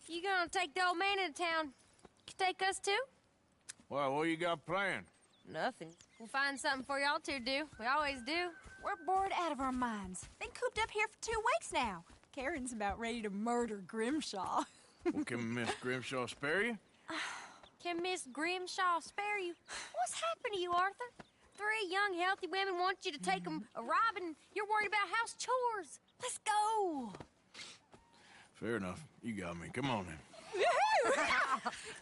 S16: You gonna take the old man into town? You take us too?
S2: Well, what you got planned?
S16: Nothing. We'll find something for y'all to do. We always do.
S12: We're bored out of our minds. Been cooped up here for 2 weeks now. Karen's about ready to murder Grimshaw.
S2: Well, can Miss Grimshaw spare you?
S16: Can Miss Grimshaw spare you? What's happened to you, Arthur? 3 young, healthy women want you to take them a robbing. You're worried about house chores. Let's go.
S2: Fair enough. You got me. Come on then.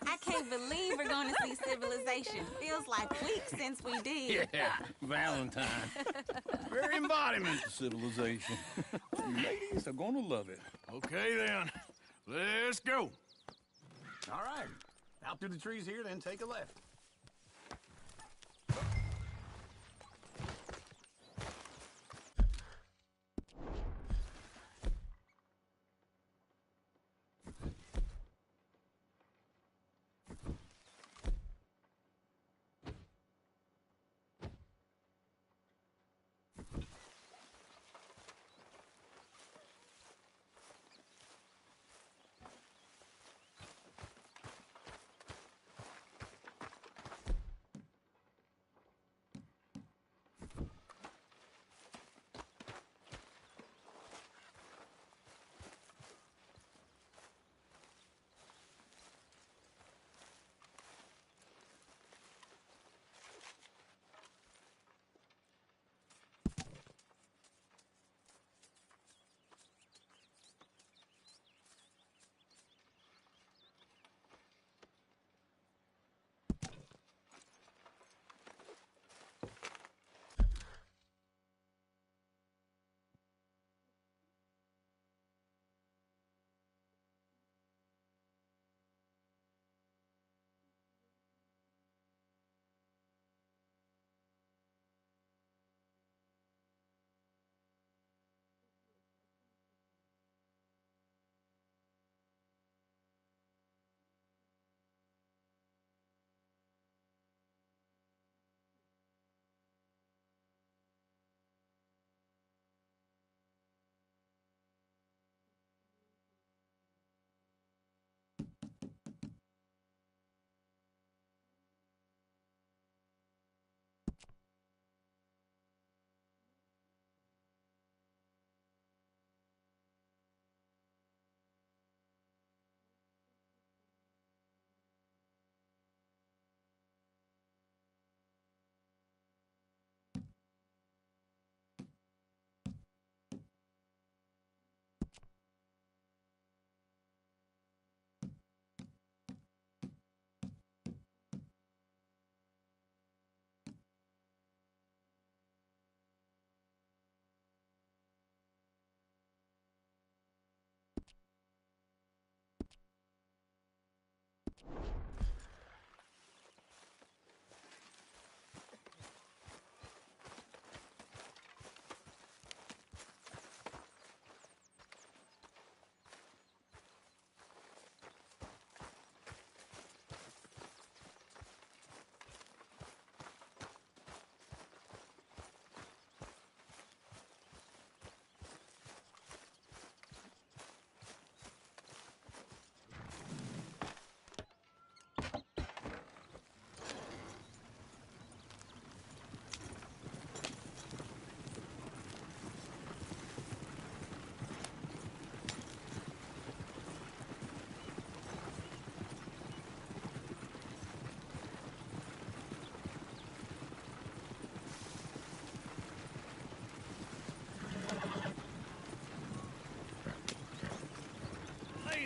S17: I can't believe we're going to see civilization. Feels like weeks since we did.
S3: Yeah, Valentine. Very embodiment of civilization. You ladies are gonna love it.
S2: Okay then. Let's go.
S3: All right. Out through the trees here, then take a left.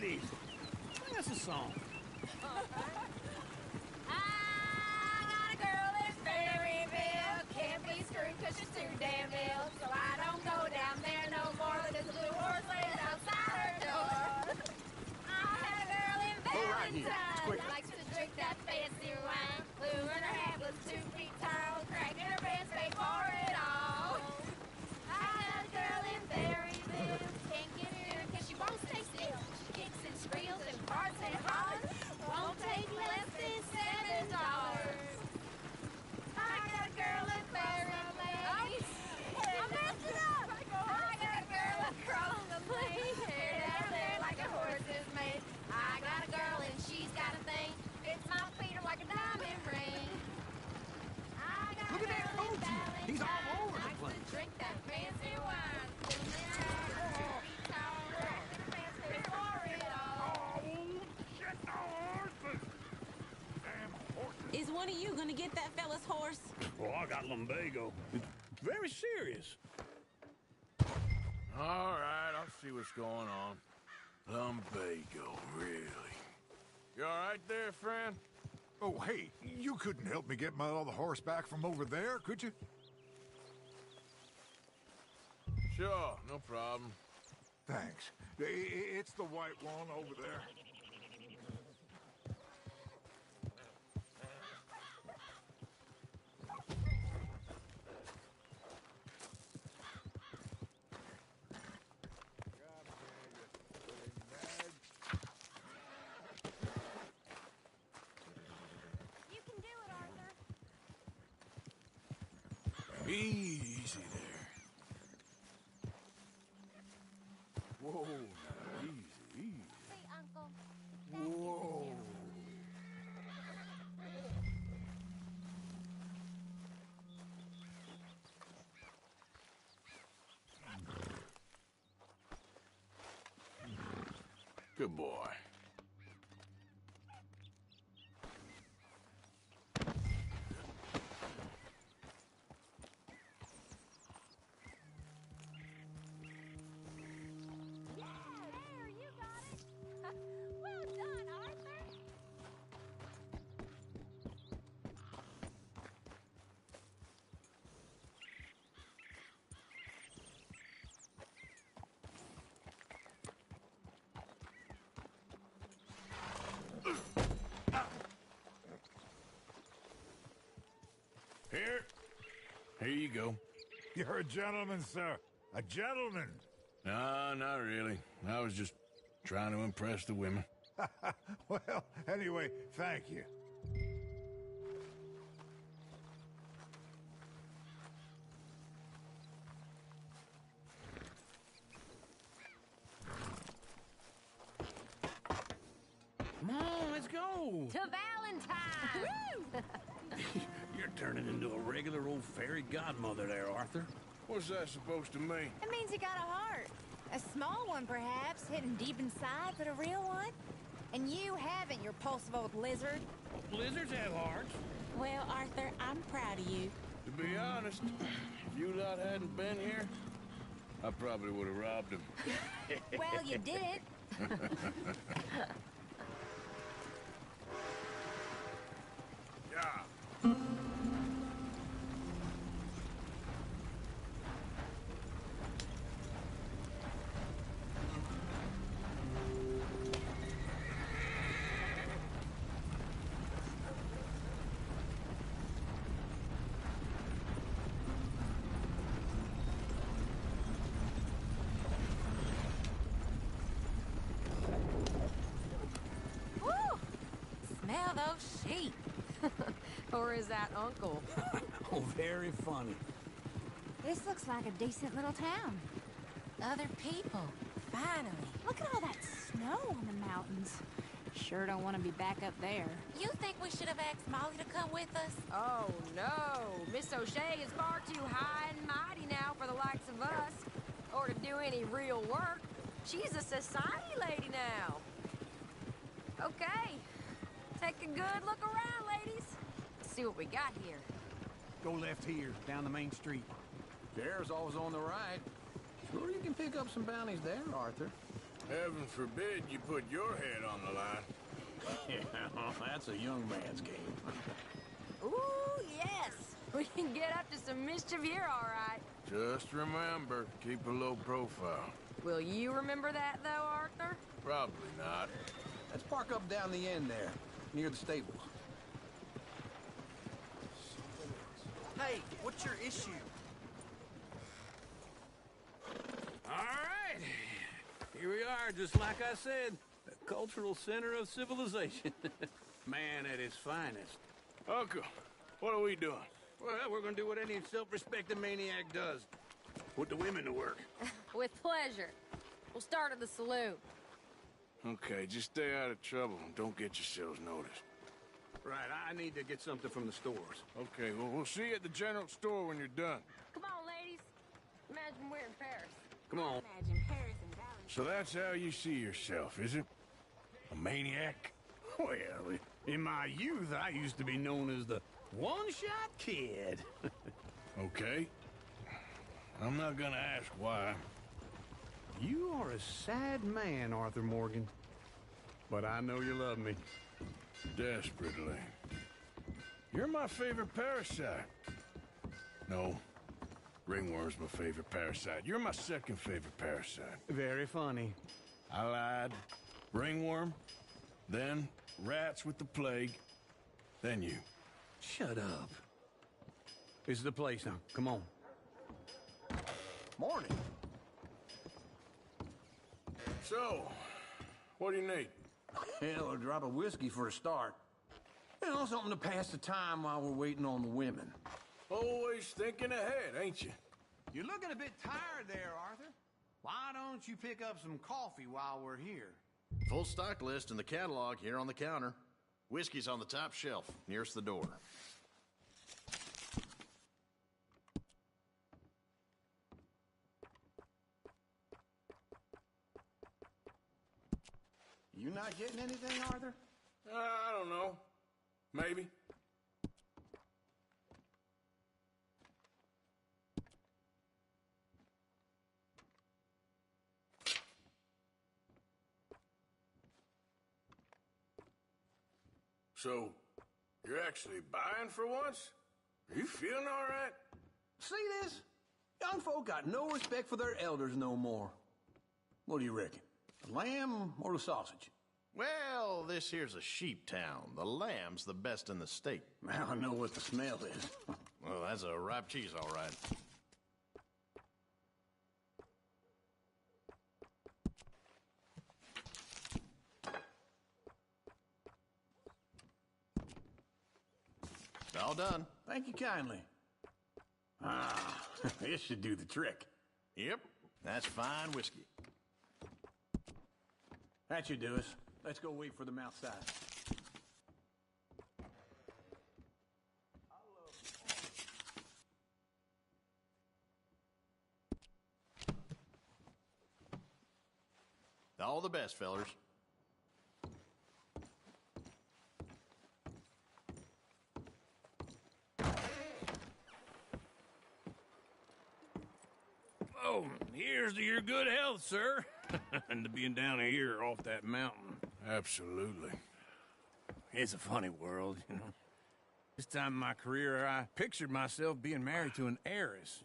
S3: Ladies, sing us a song.
S16: I got a girl that's very built, can't be screwed 'cause she's too damn ill. So I don't go down there no more than there's a blue horse laying outside her door. I had a girl in Valentine that likes to drink that fancy wine. Blue in her hat was 2 feet tall, cracking her pants, paid for it all. I had a girl in Berryville, can't get her in 'cause she won't stay still. She kicks and squeals and farts and hollers, won't take less than $7. I got a girl in Berryville. I messed it up. I got a girl across the lane, hair down there like a horse's mane. I got a girl and she's got a thing. It's my feet are like a diamond ring. I got
S3: Look at that coach. He's all over the place.
S16: to drink that fancy wine.
S17: Is one of you gonna get that fella's horse?
S3: Well, I got lumbago. It's very serious.
S4: All right, I'll see what's going on. Lumbago, really? You all right there, friend?
S6: Oh, hey, you couldn't help me get my other horse back from over there, could you?
S4: Sure, no problem.
S6: Thanks. It's the white one over there.
S16: You can do it, Arthur.
S4: Easy there. Whoa, now, easy.
S16: See, Uncle.
S4: Whoa. Good boy.
S16: There, you got it. Well done, Arthur.
S4: Here you go.
S6: You're a gentleman, sir. A gentleman.
S4: No, not really. I was just trying to impress the women.
S6: Well, anyway, thank you.
S3: Come on, let's go.
S16: To Valentine.
S3: You're turning into a regular old fairy godmother there, Arthur.
S4: What's that supposed to mean?
S12: It means you got a heart. A small one, perhaps, hidden deep inside, but a real one. And you haven't, you repulsive old lizard.
S3: Lizards have hearts.
S17: Well, Arthur, I'm proud of you.
S4: To be honest, if you lot hadn't been here, I probably would have robbed him.
S12: Well, you did.
S4: Yeah.
S15: Woo! Smell those sheep. Or is that Uncle?
S3: Oh, very funny.
S12: This looks like a decent little town.
S15: Other people. Finally.
S12: Look at all that snow on the mountains. Sure don't want to be back up there.
S15: You think we should have asked Molly to come with us?
S16: Oh, no. Miss O'Shea is far too high and mighty now for the likes of us. Or to do any real work. She's a society lady now. Okay. Take a good look around, ladies. See what we got here.
S3: Go left here, down the main street. There's always on the right. Sure you can pick up some bounties there, Arthur.
S4: Heaven forbid you put your head on the line.
S3: Yeah, that's a young man's game.
S16: Ooh, yes. We can get up to some mischief here, all right.
S4: Just remember, keep a low profile.
S16: Will you remember that, though, Arthur?
S4: Probably not.
S3: Let's park up down the end there, near the stables.
S18: Hey, what's your issue?
S3: All right. Here we are, just like I said. The cultural center of civilization. Man at his finest.
S4: Uncle, what are we doing?
S3: Well, we're gonna do what any self-respecting maniac does. Put the women to work.
S16: With pleasure. We'll start at the saloon.
S4: Okay, just stay out of trouble and don't get yourselves noticed.
S3: Right, I need to get something from the stores.
S4: Okay, well, we'll see you at the general store when you're done.
S16: Come on, ladies. Imagine we're in Paris.
S3: Come on.
S16: Imagine Paris and Valley.
S4: So that's how you see yourself, is it? A maniac?
S3: Well, in my youth, I used to be known as the one-shot kid.
S4: Okay. I'm not gonna ask why.
S3: You are a sad man, Arthur Morgan. But I know you love me.
S4: Desperately. You're my favorite parasite. No. Ringworm's my favorite parasite. You're my second favorite parasite.
S3: Very funny.
S4: I lied. Ringworm, then rats with the plague, then you.
S3: Shut up. This is the place now. Come on.
S18: Morning.
S4: So, what do you need?
S3: Hell, a drop of whiskey for a start. You know, something to pass the time while we're waiting on the women.
S4: Always thinking ahead, ain't you?
S18: You're looking a bit tired there, Arthur. Why don't you pick up some coffee while we're here?
S5: Full stock list in the catalog here on the counter. Whiskey's on the top shelf, nearest the door.
S18: You not getting anything, Arthur?
S4: I don't know. Maybe. So, you're actually buying for once? Are you feeling all right?
S3: See this? Young folk got no respect for their elders no more. What do you reckon? The lamb or the sausage?
S5: Well, this here's a sheep town. The lamb's the best in the state.
S3: Now I know what the smell is.
S5: Well, that's a ripe cheese, all right. All done.
S3: Thank you kindly. Ah, this should do the trick.
S5: Yep, that's fine whiskey.
S3: That should do us. Let's go wait for them outside.
S5: All the best, fellers.
S3: Oh, here's to your good health, sir. And to being down here off that mountain.
S4: Absolutely.
S3: It's a funny world, you know. This time in my career, I pictured myself being married to an heiress.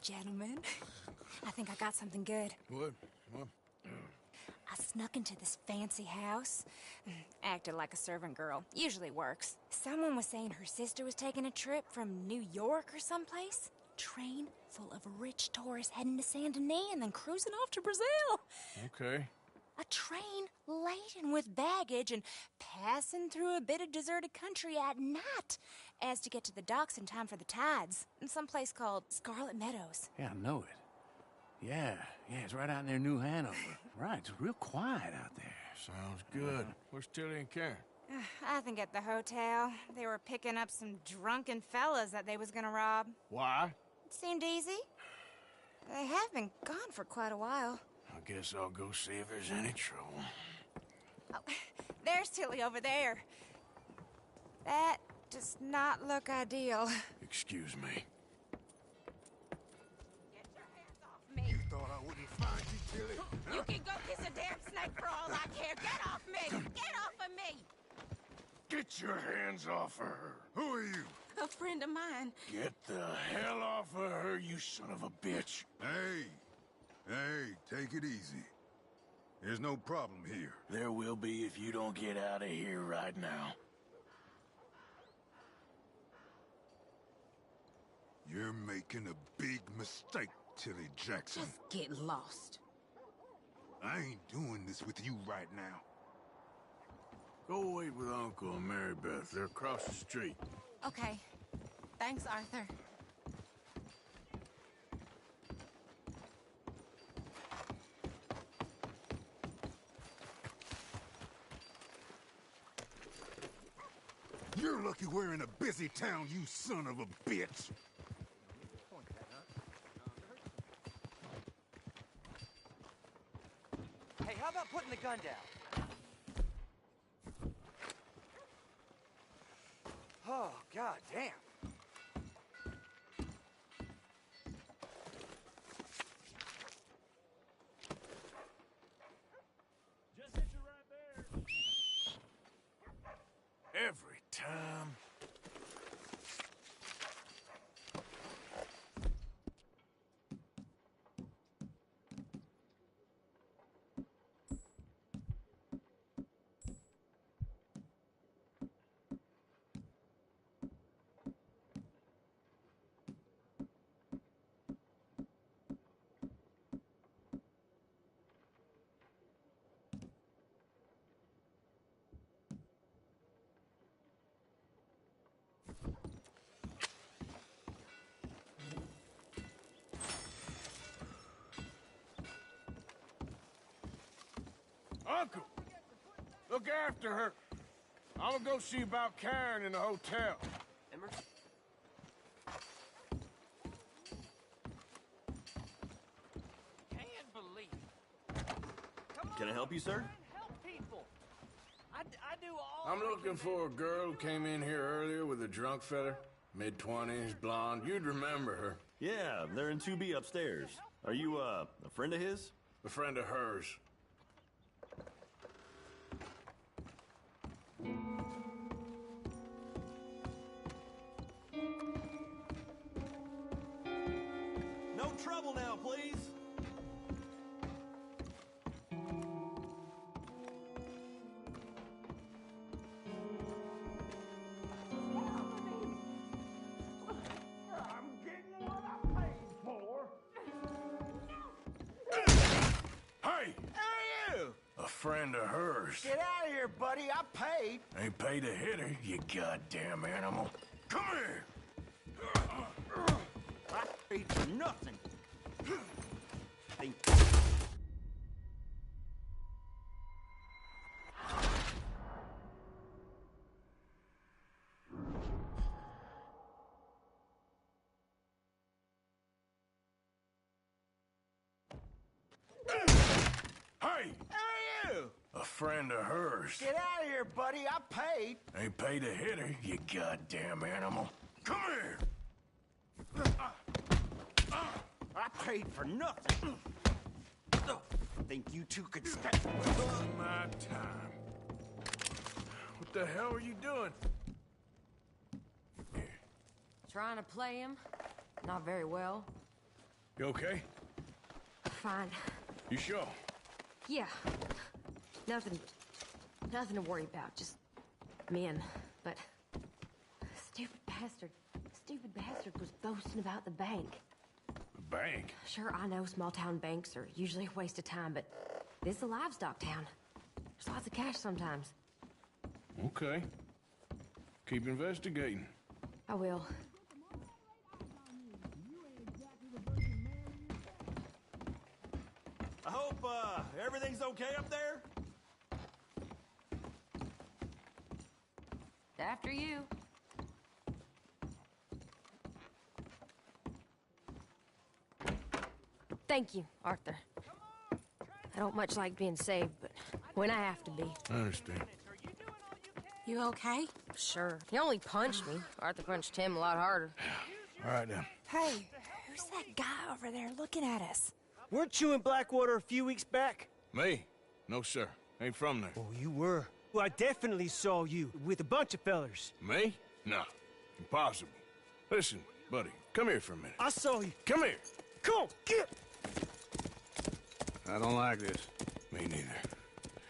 S12: Gentlemen, I think I got something good.
S4: What?
S12: I snuck into this fancy house. Acted like a servant girl. Usually works. Someone was saying her sister was taking a trip from New York or someplace. Train full of rich tourists heading to Saint Denis and then cruising off to Brazil.
S4: Okay.
S12: A train laden with baggage and passing through a bit of deserted country at night as to get to the docks in time for the tides in some place called Scarlet Meadows.
S3: Yeah, I know it. Yeah, it's right out near New Hanover. Right, it's real quiet out there.
S4: Sounds good. Where's Tilly and Karen?
S12: I think at the hotel. They were picking up some drunken fellas that they was gonna rob.
S4: Why?
S12: It seemed easy. They have been gone for quite a while.
S4: I guess I'll go see if there's any trouble.
S12: Oh, there's Tilly over there. That does not look ideal.
S4: Excuse me.
S17: You can go kiss a damn snake for all I care. Get off me! Get off of me!
S4: Get your hands off of her. Who are you?
S17: A friend of mine.
S4: Get the hell off of her, you son of a bitch.
S6: Hey, take it easy. There's no problem here.
S4: There will be if you don't get out of here right now.
S6: You're making a big mistake, Tilly Jackson.
S17: Just get lost.
S6: I ain't doing this with you right now.
S2: Go wait with Uncle and Mary Beth. They're across the street.
S17: Okay. Thanks, Arthur.
S6: You're lucky we're in a busy town, you son of a bitch.
S19: Hey, how about putting the gun down? Oh, god damn.
S14: Just hit you right there.
S4: Every time.
S2: Uncle, look after her. I'm gonna go see about Karen in the hotel.
S19: Emerson? Can't believe it.
S20: Can I help you, sir?
S19: Help people. I do all.
S2: I'm looking for a girl who came in here earlier with a drunk fella. Mid-20s, blonde. You'd remember her.
S20: Yeah, they're in 2B upstairs. Are you, a friend of his?
S2: A friend of hers.
S20: No trouble now, please.
S2: I'm getting what I paid for.
S4: Hey!
S8: Who are you?
S4: A friend of hers.
S8: Get out of here, buddy. I paid.
S4: Ain't paid to hit her, you goddamn animal. Come here!
S19: I paid for nothing.
S4: Hey!
S8: Who are you?
S4: A friend of hers.
S8: Get out of here, buddy. I paid.
S4: Ain't paid to hit her, you goddamn animal. Come here!
S19: I paid for nothing. Think you two could stand?
S2: Wasting my time. What the hell are you doing?
S15: Trying to play him. Not very well.
S2: You okay?
S15: Fine.
S2: You sure?
S15: Yeah. Nothing to worry about. Just men. But stupid bastard was boasting about the bank.
S2: The bank?
S15: Sure, I know small town banks are usually a waste of time, but this is a livestock town. There's lots of cash sometimes.
S2: Okay. Keep investigating.
S15: I will.
S20: I hope, everything's okay up there?
S15: After you. Thank you, Arthur. I don't much like being saved, but when I have to be.
S2: I understand.
S12: You okay?
S15: Sure. He only punched me. Arthur punched him a lot harder.
S2: All right, then.
S12: Hey, who's that guy over there looking at us?
S21: Weren't you in Blackwater a few weeks back?
S4: Me? No, sir. Ain't from there.
S21: Oh, you were. Well, I definitely saw you with a bunch of fellers.
S4: Me? No. Impossible. Listen, buddy, come here for a minute.
S21: I saw you.
S4: Come here.
S21: Come on, get!
S4: I don't like this. Me neither.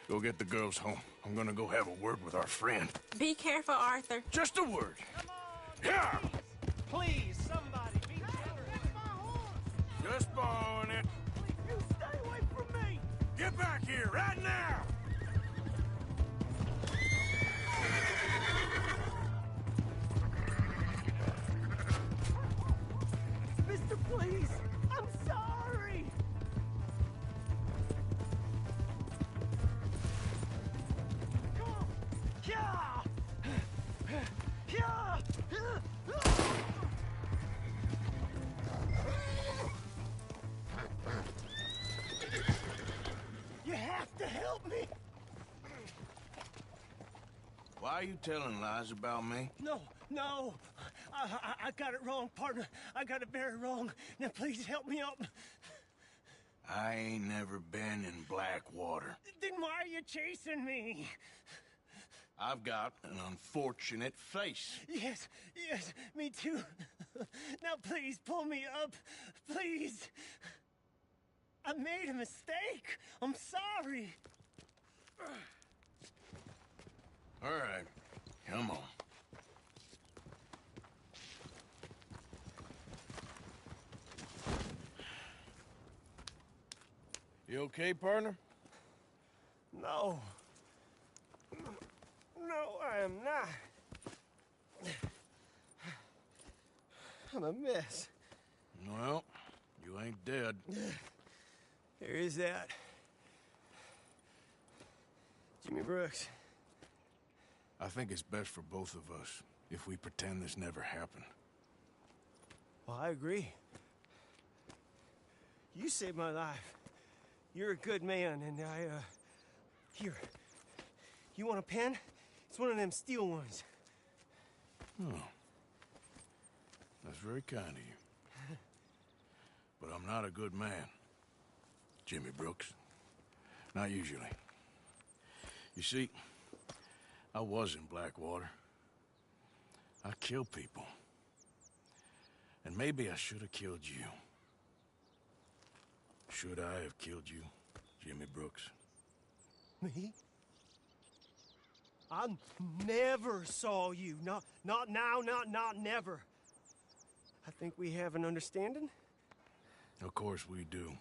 S4: Go get the girls home. I'm gonna go have a word with our friend.
S17: Be careful, Arthur.
S4: Just a word. Yeah!
S21: Please, somebody, be careful.
S2: Just borrowing it.
S21: You stay away from me!
S2: Get back here, right now!
S21: Mister, please! I'm sorry! Come on! Yeah! Yeah! You have to help me!
S4: Why are you telling lies about me?
S21: No, no! I got it wrong, partner. I got it very wrong. Now please help me out.
S4: I ain't never been in Blackwater.
S21: Then why are you chasing me?
S4: I've got an unfortunate face.
S21: Yes, yes, me too. Now please pull me up, please. I made a mistake. I'm sorry.
S4: All right, come on. You okay, partner?
S21: No. No, I am not. I'm a mess.
S4: Well, you ain't dead.
S21: There is that. Jimmy Brooks.
S4: I think it's best for both of us if we pretend this never happened.
S21: Well, I agree. You saved my life. You're a good man, and here. You want a pen? It's one of them steel ones.
S4: Oh. That's very kind of you. But I'm not a good man, Jimmy Brooks. Not usually. You see, I was in Blackwater. I killed people. And maybe I should have killed you. Should I have killed you, Jimmy Brooks?
S21: Me? I never saw you. Not now, not never. I think we have an understanding?
S4: Of course we do.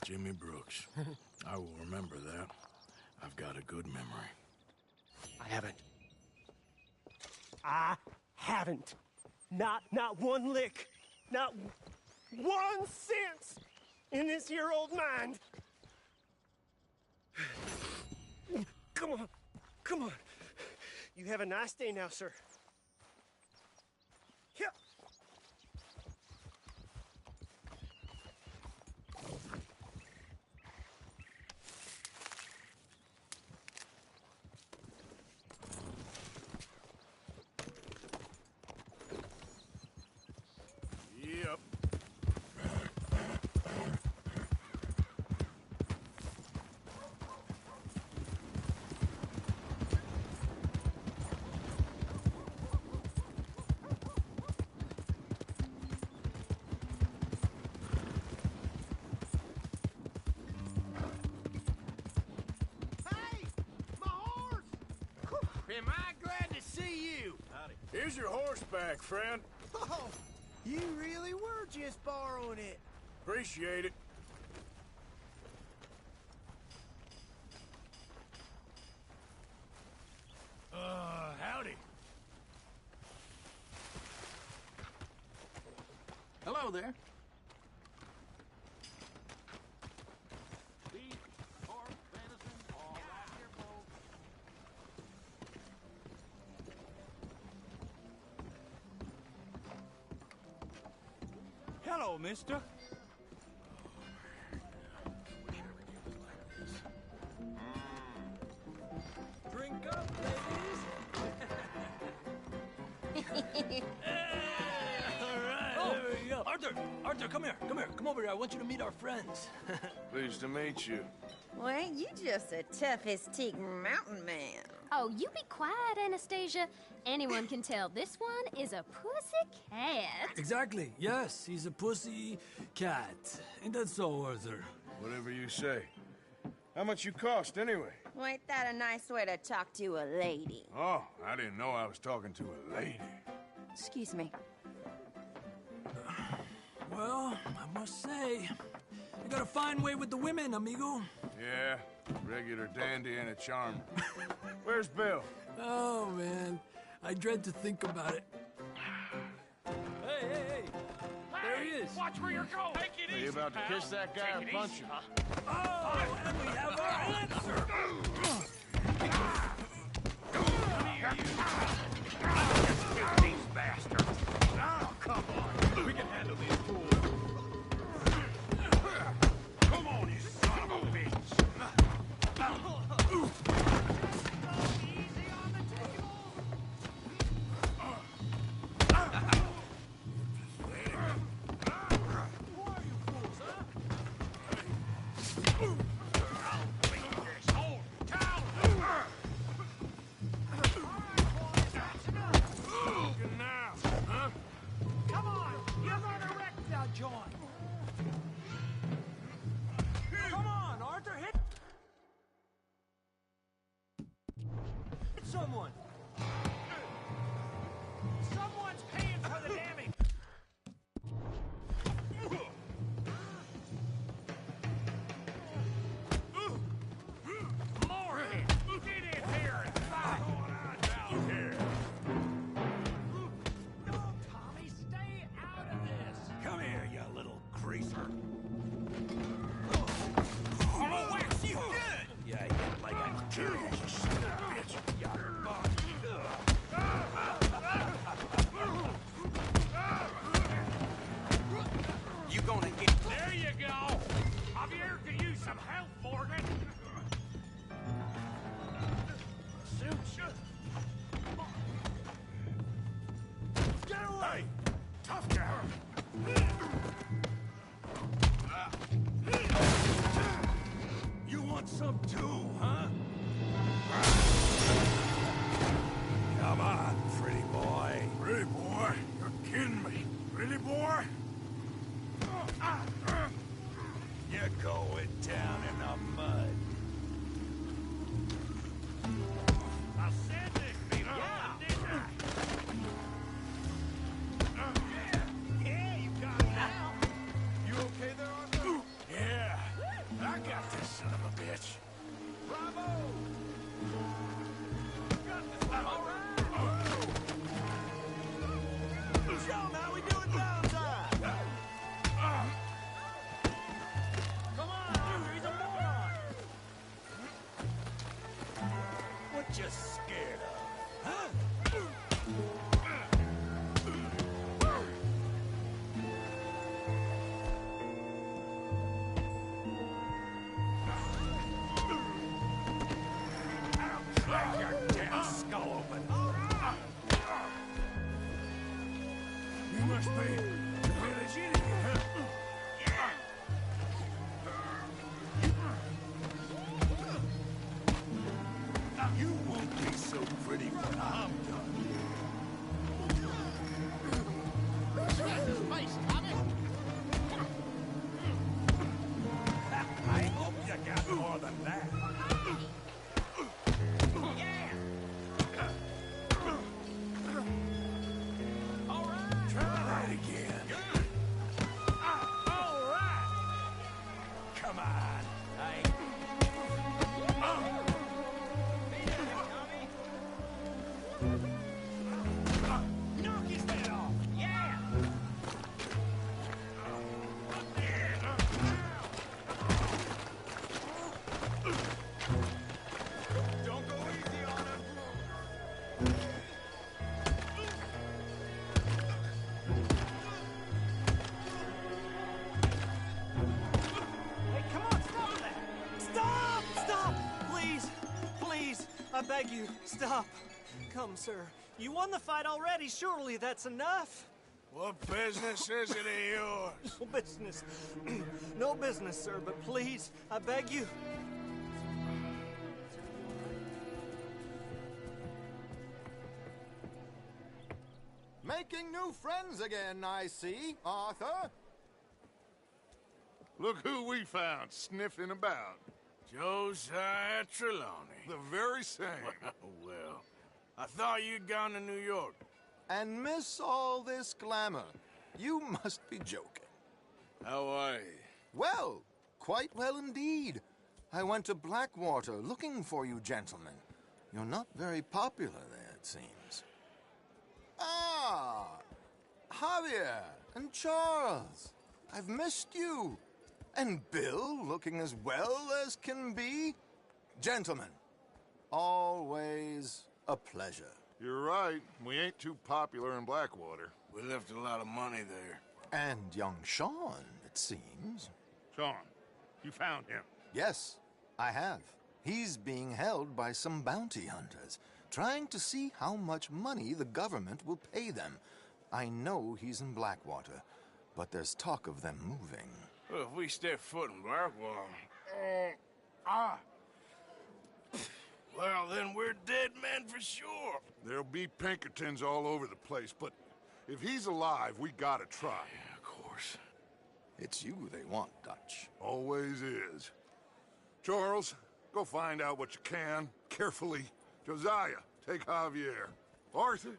S4: Jimmy Brooks. I will remember that. I've got a good memory.
S21: I haven't. Not one lick. Not 1 cent in this here old mind. Come on. Come on. You have a nice day now, sir. Yeah.
S4: Yep.
S18: Am I glad to see you?
S4: Howdy. Here's your horseback, friend.
S8: Oh, you really were just borrowing it.
S4: Appreciate it.
S18: Howdy. Hello there. Beef, pork, venison, all right here, folks. Hello, mister. Drink up, ladies.
S21: All right, there we go.
S13: Arthur! Arthur, come here. Come here. Come over here. I want you to meet our friends.
S4: Pleased to meet you.
S17: Well, ain't you just a tough-as-teak mountain man?
S7: Oh, you be quiet, Anastasia. Anyone can tell this one is a pussy cat.
S13: Exactly. Yes, he's a pussy cat. Ain't that so, Arthur?
S4: Whatever you say. How much you cost, anyway?
S17: Well, ain't that a nice way to talk to a lady?
S4: Oh, I didn't know I was talking to a lady.
S17: Excuse me.
S13: Well, I must say, you got a fine way with the women, amigo.
S4: Yeah, regular dandy and a charmer. Where's Bill?
S13: Oh, man. I dread to think about it. Hey! There he is.
S11: Watch where you're going. Take it
S4: Are
S11: easy,
S4: you about to
S11: pal.
S4: kiss that guy
S11: Take
S4: or
S11: it
S4: punch
S11: easy,
S4: him?
S11: huh?
S13: Oh, and we have our answer.
S11: These bastards. Oh, come on. We can handle these fools. Come on, you son of a bitch. Easy on the table. Who are you fools, huh? I'll beat this whole town. Looking now, huh? Come on, you're gonna wreck that joint. Come on, Arthur, hit someone. Someone's paying for the damage. Morgan, get in here and fight. What's going on down here? No, Tommy, stay out of this. Come here, you little greaser. I'm gonna wax you good. Yeah, yeah, like I'm curious, you son of a bitch. You gonna get... There you go. Javier could use some help, Morgan. Suits you. Get away! Tough guy! You want some too, huh? Come on, pretty boy. Pretty boy? You're kidding me. Pretty boy? You're going down in the mud. I said this, Peter. Yeah. Yeah, you got it now. You okay there, Arthur? Yeah. I got this son of a bitch. Bravo! Got this. All right. Show how we doing downtime. Come on, Arthur, he's a moron. What you scared of, huh? Crack your damn skull open. You must be the village idiot, huh? You won't be so pretty when I'm done. I hope you got more than that. All right. Try that again. All right. Come on. Knock his head off. Yeah. Don't go easy on him.
S21: Hey, come on, stop that! Stop! Stop! Please! Please! I beg you, stop. Come, sir. You won the fight already. Surely that's enough.
S2: What business is it of yours?
S21: No business. No business, sir, but please, I beg you.
S9: Making new friends again, I see, Arthur.
S6: Look who we found sniffing about.
S2: Josiah Trelawney.
S6: The very same.
S2: Well, I thought you'd gone to New York.
S9: And miss all this glamour. You must be joking.
S2: How are you?
S9: Well, quite well indeed. I went to Blackwater looking for you gentlemen. You're not very popular there, it seems. Ah, Javier and Charles. I've missed you. And Bill, looking as well as can be. Gentlemen, always a pleasure.
S6: You're right. We ain't too popular in Blackwater.
S2: We left a lot of money there.
S9: And young Sean, it seems.
S6: Sean, you found him?
S9: Yes, I have. He's being held by some bounty hunters, trying to see how much money the government will pay them. I know he's in Blackwater, but there's talk of them moving.
S2: Well, if we step foot in Blackwater... Well, then we're dead men for sure.
S6: There'll be Pinkertons all over the place, but if he's alive, we gotta try.
S2: Yeah, of course.
S9: It's you they want, Dutch.
S6: Always is. Charles, go find out what you can, carefully. Josiah, take Javier. Arthur,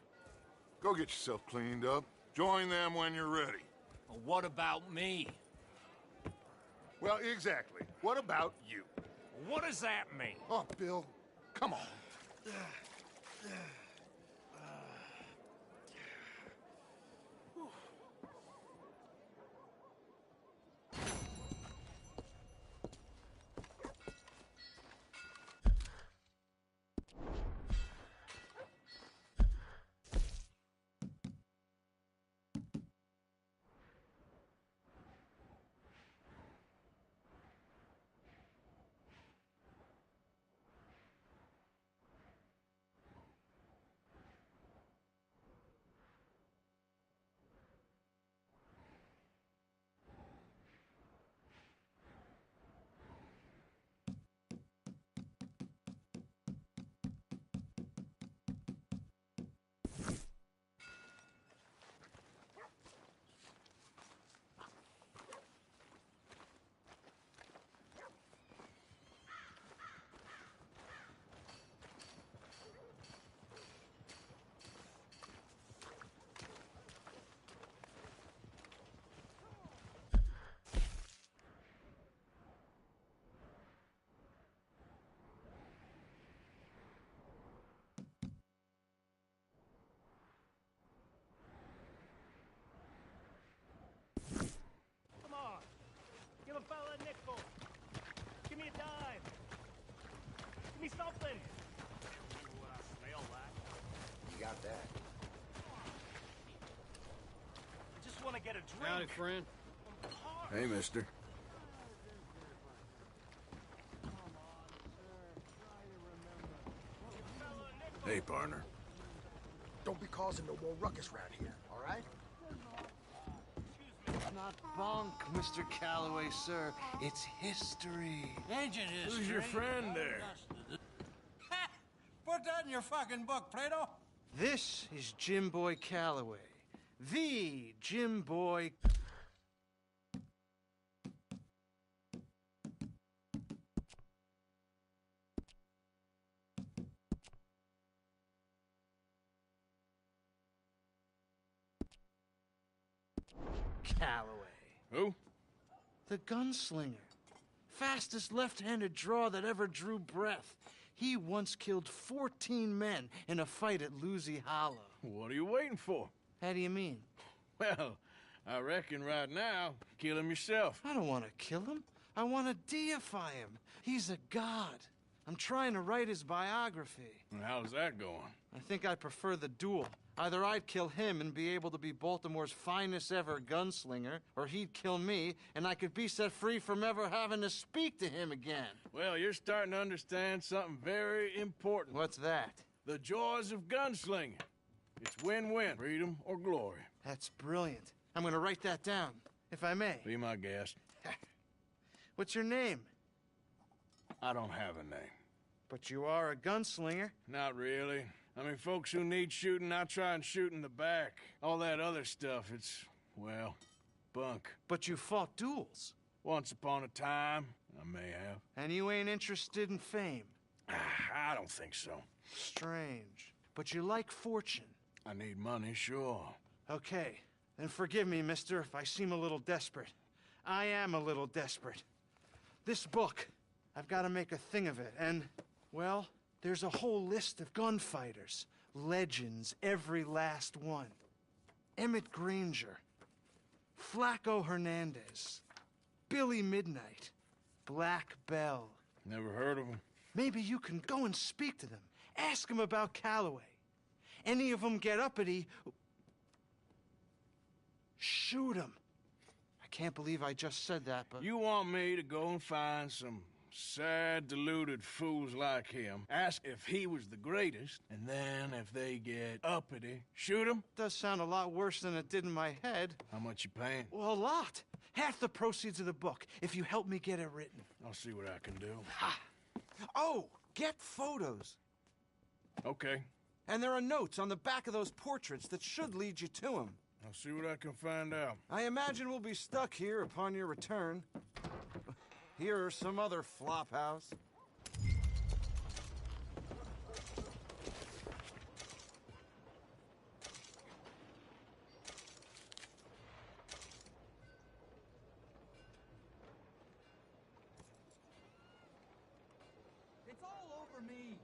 S6: go get yourself cleaned up. Join them when you're ready.
S10: Well, what about me?
S6: Well, exactly. What about you?
S10: What does that mean?
S6: Oh, Bill, come on.
S21: Give a fella a nickel. Give me a dime. Give me something. What I smell like.
S19: You got that.
S21: I just want to get a drink.
S3: Howdy, friend.
S1: Hey, mister.
S2: Hey, partner.
S19: Don't be causing no more ruckus around here, all right?
S18: It's not bunk, Mr. Calloway, sir. It's history.
S3: Ancient history.
S2: Who's your friend there?
S18: Put that in your fucking book, Plato. This is Jim Boy Calloway. The Jim Boy... Calloway.
S2: Who?
S18: The gunslinger. Fastest left-handed draw that ever drew breath. He once killed 14 men in a fight at Lucy Hollow.
S2: What are you waiting for?
S18: How do you mean?
S2: Well, I reckon right now, kill him yourself.
S18: I don't want to kill him. I want to deify him. He's a god. I'm trying to write his biography.
S2: And how's that going?
S18: I think I prefer the duel. Either I'd kill him and be able to be Baltimore's finest ever gunslinger, or he'd kill me, and I could be set free from ever having to speak to him again.
S2: Well, you're starting to understand something very important.
S18: What's that?
S2: The joys of gunslinging. It's win-win, freedom or glory.
S18: That's brilliant. I'm gonna write that down, if I may.
S4: Be my guest.
S18: What's your name?
S4: I don't have a name.
S18: But you are a gunslinger.
S4: Not really. I mean, folks who need shooting, I try and shoot in the back. All that other stuff, it's, well, bunk.
S18: But you fought duels.
S4: Once upon a time, I may have.
S18: And you ain't interested in fame.
S4: I don't think so.
S18: Strange. But you like fortune.
S4: I need money, sure.
S18: Okay. Then forgive me, mister, if I seem a little desperate. I am a little desperate. This book, I've got to make a thing of it, and, well, there's a whole list of gunfighters. Legends, every last one. Emmett Granger. Flaco Hernandez. Billy Midnight. Black Bell.
S4: Never heard of him.
S18: Maybe you can go and speak to them. Ask them about Calloway. Any of them get uppity, shoot them. I can't believe I just said that, but...
S4: You want me to go and find some sad, deluded fools like him, ask if he was the greatest, and then if they get uppity, shoot him?
S18: Does sound a lot worse than it did in my head.
S4: How much you paying?
S18: Well, a lot. Half the proceeds of the book, if you help me get it written.
S4: I'll see what I can do.
S18: Ha! Oh, get photos.
S4: Okay.
S18: And there are notes on the back of those portraits that should lead you to him.
S4: I'll see what I can find out.
S18: I imagine we'll be stuck here upon your return. Here or some other flop house.
S13: It's all over me.